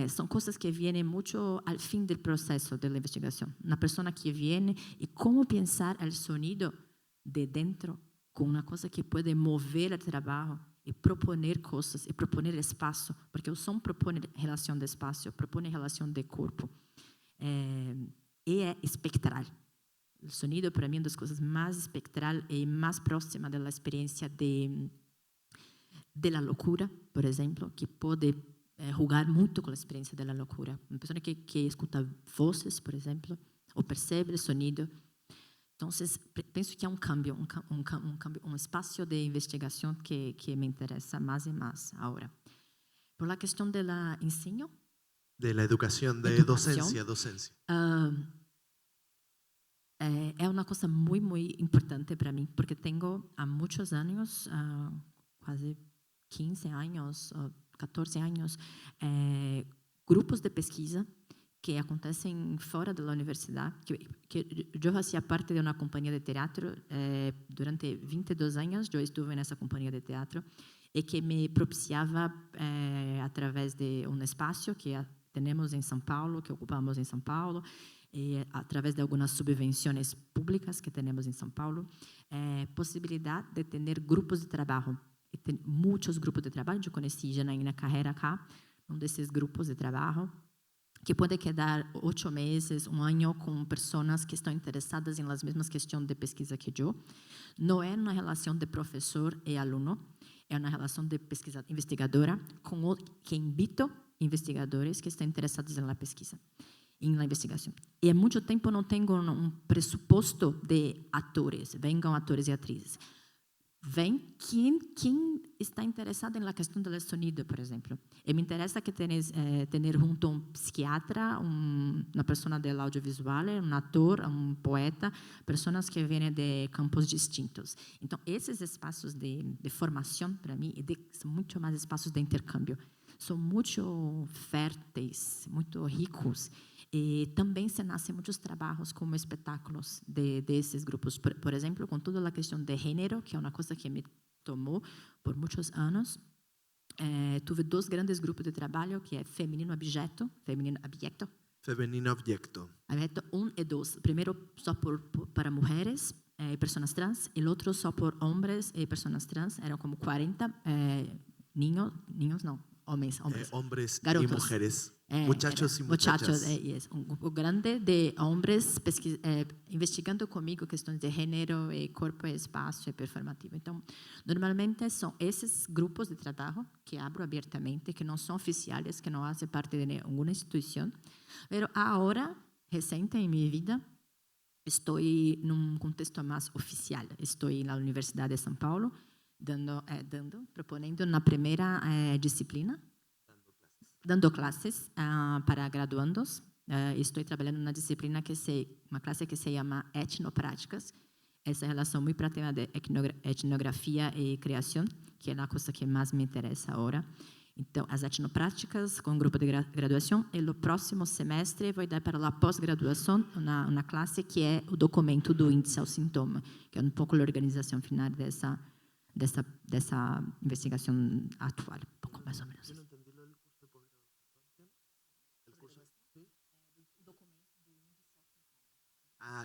são coisas que vêm muito ao fim do processo da investigação. Uma pessoa que vem e como pensar o sonido de dentro com uma coisa que pode mover o trabalho e proponer coisas e proponer espaço, porque o som propõe relação de espaço, propõe relação de corpo, e é espectral. O sonido para mim é uma das coisas mais espectral e mais próxima da experiência de la loucura, por exemplo, que pode jogar muito com a experiência da loucura. Uma pessoa que escuta vozes, por exemplo, ou percebe o sonido. Então, penso que é um cambio, um espaço de investigação que me interessa mais e mais agora. Por la questão do ensino. De la educación, de docencia. É uma coisa muito, muito importante para mim, porque tenho há muitos anos, quase 15 anos, 14 anos, grupos de pesquisa que acontecem fora da universidade, que eu fazia parte de uma companhia de teatro durante 22 anos, eu estive nessa companhia de teatro e que me propiciava através de um espaço que temos em São Paulo, que ocupamos em São Paulo, e através de algumas subvenções públicas que temos em São Paulo, possibilidade de ter grupos de trabalho. E tem muitos grupos de trabalho, eu conheci já na carreira cá, um desses grupos de trabalho, que pode quedar 8 meses, um ano, com pessoas que estão interessadas em las mesmas questões de pesquisa que eu. Não é uma relação de professor e aluno, é uma relação de pesquisa investigadora, que invito investigadores que estão interessados na pesquisa, na investigação. E há muito tempo não tenho um pressuposto de atores, venham atores e atrizes. Vem quem está interessado na questão do sonido, por exemplo. E me interessa que tenhas junto um psiquiatra, uma pessoa do audiovisual, um ator, um poeta, pessoas que vêm de campos distintos. Então, esses espaços de formação, para mim, são muito mais espaços de intercâmbio. São muito férteis, muito ricos. E também se nascem muitos trabalhos como espetáculos desses grupos. Por exemplo, com toda a questão de gênero, que é uma coisa que me tomou por muitos anos. Tive 2 grandes grupos de trabalho, que é Feminino Abjeto. Femenino Objeto. 1 e 2. Primeiro só para mulheres e pessoas trans, e o outro só por homens e pessoas trans. Eram como 40 niños não, homens. Hombres Garotos. y mujeres. Muchachos y muchachas. Um grupo grande de homens investigando comigo questões de gênero, corpo, espaço e performativo. Então, normalmente são esses grupos de trabalho que abro abertamente, que não são oficiais, que não fazem parte de nenhuma instituição. Mas agora, recente em minha vida, estou num contexto mais oficial. Estou na Universidade de São Paulo, proponendo na primeira disciplina, dando classes para graduandos. Estou trabalhando na disciplina uma classe que se chama Etnopráticas. Essa relação muito próxima de etnografia e criação, que é a coisa que mais me interessa agora. Então, as etnopráticas com o grupo de graduação, e no próximo semestre vou dar para a pós-graduação uma classe que é o documento do índice ao sintoma, que é um pouco a organização final dessa investigação atual. Um pouco mais ou menos.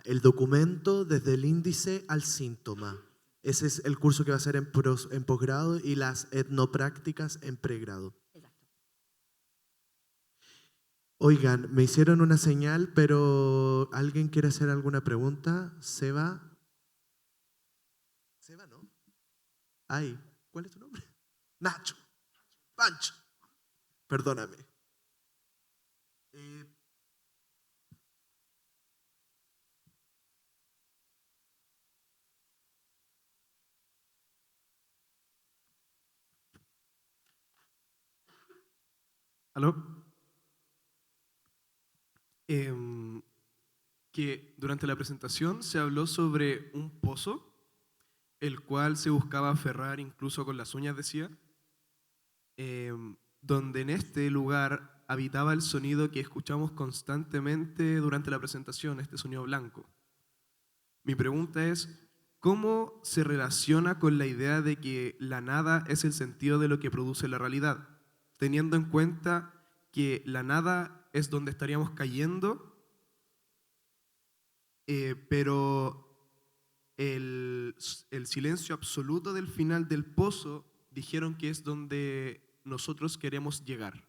El documento desde el índice al síntoma. Ese es el curso que va a ser en posgrado y las etnoprácticas en pregrado. Exacto. Oigan, me hicieron una señal, pero ¿alguien quiere hacer alguna pregunta? Seba. Seba, ¿no? Ay, ¿cuál es tu nombre? Nacho. Pancho. Perdóname. ¿Aló? Que durante la presentación se habló sobre un pozo, el cual se buscaba aferrar incluso con las uñas, decía, donde en este lugar habitaba el sonido que escuchamos constantemente durante la presentación, este sonido blanco. Mi pregunta es, ¿cómo se relaciona con la idea de que la nada es el sentido de lo que produce la realidad? Teniendo en cuenta que la nada es donde estaríamos cayendo, pero el silencio absoluto del final del pozo dijeron que es donde nosotros queremos llegar.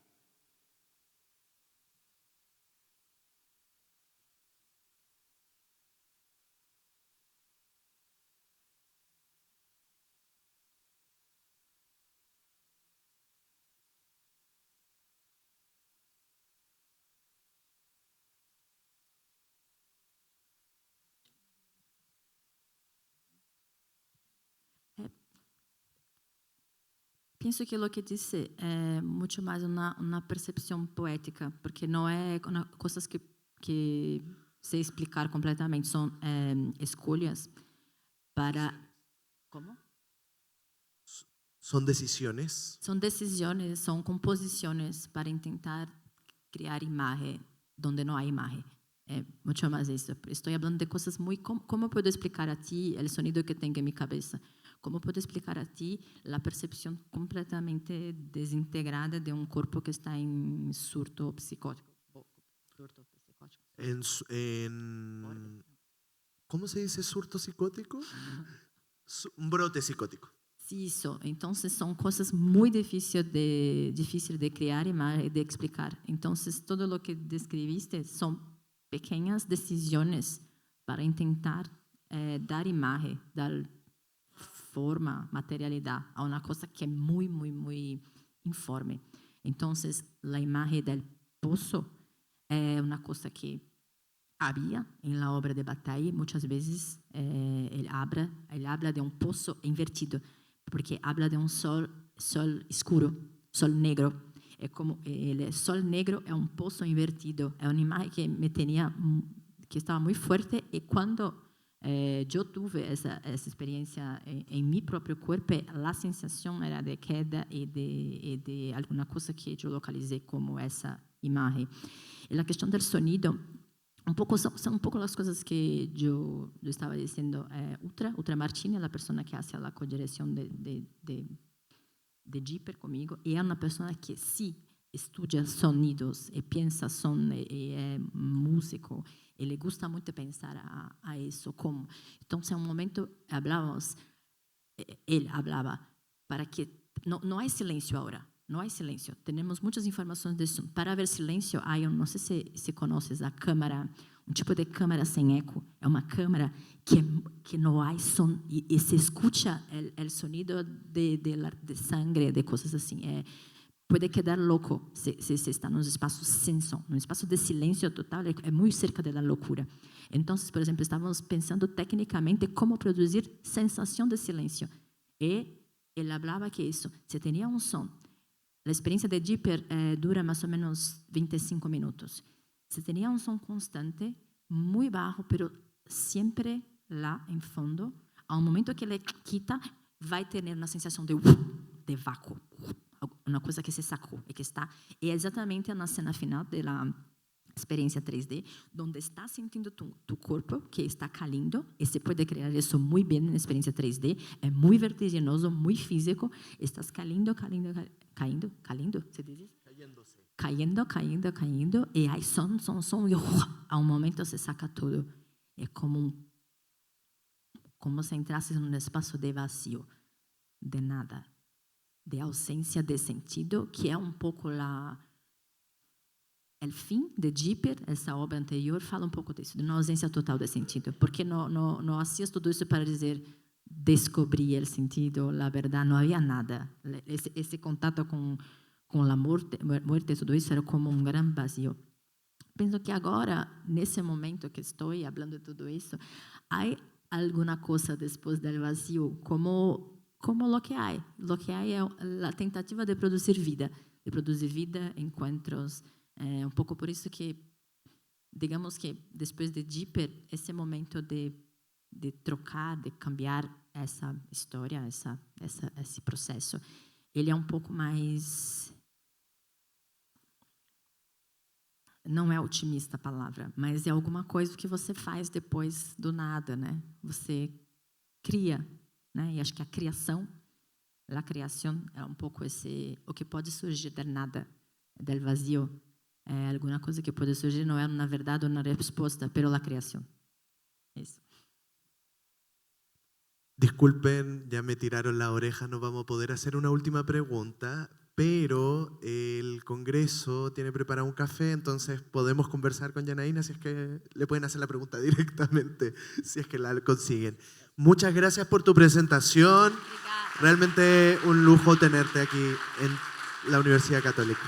Penso que o que disse é muito mais uma percepção poética, porque não é coisas que sei explicar completamente, são escolhas para... Como? Son decisiones. São decisões, são composições para tentar criar imagem onde não há imagem. É muito mais isso. Estou falando de coisas muito... Como eu posso explicar a ti o sonido que tenho em minha cabeça? Como posso explicar a ti a percepção completamente desintegrada de um corpo que está em surto psicótico? ¿Cómo se dice surto psicótico? Un brote psicótico. Isso. Então, são coisas muito difíceis de criar e de explicar. Então, tudo o que descreviste são pequenas decisões para tentar dar imagem, dar forma, materialidade a uma coisa que é muito, muito, muito informe. Então, a imagem do poço é uma coisa que havia na obra de Bataille. Muitas vezes ele habla de um poço invertido, porque habla de um sol escuro, sol negro. É como o sol negro é um poço invertido. É uma imagem que estava muito forte, e quando eu tive essa experiência em meu próprio corpo, a sensação era de queda e de alguma coisa que eu localizei como essa imagem. E a questão do sonido, são um pouco as coisas que eu estava dizendo. Ultra Martini, a pessoa que faz a co-direção de Jeeper comigo, e é uma pessoa que sim estuda sonidos e pensa som e é músico. Ele gosta muito de pensar a isso como. Então, em um momento, ele falava para que não há silêncio agora. Não há silêncio. Temos muitas informações de som. Para haver silêncio, há, não sei se conheces a câmara, um tipo de câmara sem eco. É uma câmara que não há som e se escuta o sonido de sangue, de coisas assim. Pode quedar louco se está num espaço sem som. Num espaço de silêncio total, é muito cerca da loucura. Então, por exemplo, estávamos pensando tecnicamente como produzir sensação de silêncio. E ele falava que isso, se tinha um som, a experiência de Jeeper dura mais ou menos 25 minutos. Se tinha um som constante, muito baixo, mas sempre lá em fundo, ao momento que ele quita, vai ter uma sensação de vácuo. Uma coisa que se sacou e que está exatamente na cena final da experiência 3D, onde está sentindo tu corpo que está caindo, e se pode criar isso muito bem na experiência 3D. É muito vertiginoso, muito físico. Estás caindo, se diz isso? Caindo, e aí som, e a um momento se saca tudo. É como se entrasse num espaço de vazio, de nada, de ausência de sentido, que é um pouco o fim de Jeeper. Essa obra anterior fala um pouco disso, de uma ausência total de sentido, porque não hacías tudo isso para dizer descobrir o sentido, a verdade, não havia nada. Esse contato com a morte, tudo isso era como um grande vazio. Penso que agora, nesse momento que estou falando de tudo isso, há alguma coisa depois do vazio, como o que há. O que há é a tentativa de produzir vida, de produzir vida, encontros. Um pouco por isso que, digamos que, depois de Dipper, esse momento de trocar, de cambiar essa história, esse processo, ele é um pouco mais... Não é otimista a palavra, mas é alguma coisa que você faz depois do nada, né? Você cria, né? E acho que a criação é um pouco o que pode surgir do nada, do vazio. É alguma coisa que pode surgir, não é na verdade uma resposta, pero la criação. Isso. Disculpen, ya me tiraron la oreja, no vamos a poder hacer una última pregunta, pero el Congreso tiene preparado un café, entonces podemos conversar con Janaína si es que le pueden hacer la pregunta directamente, si es que la consiguen. Muchas gracias por tu presentación. Realmente un lujo tenerte aquí en la Universidad Católica.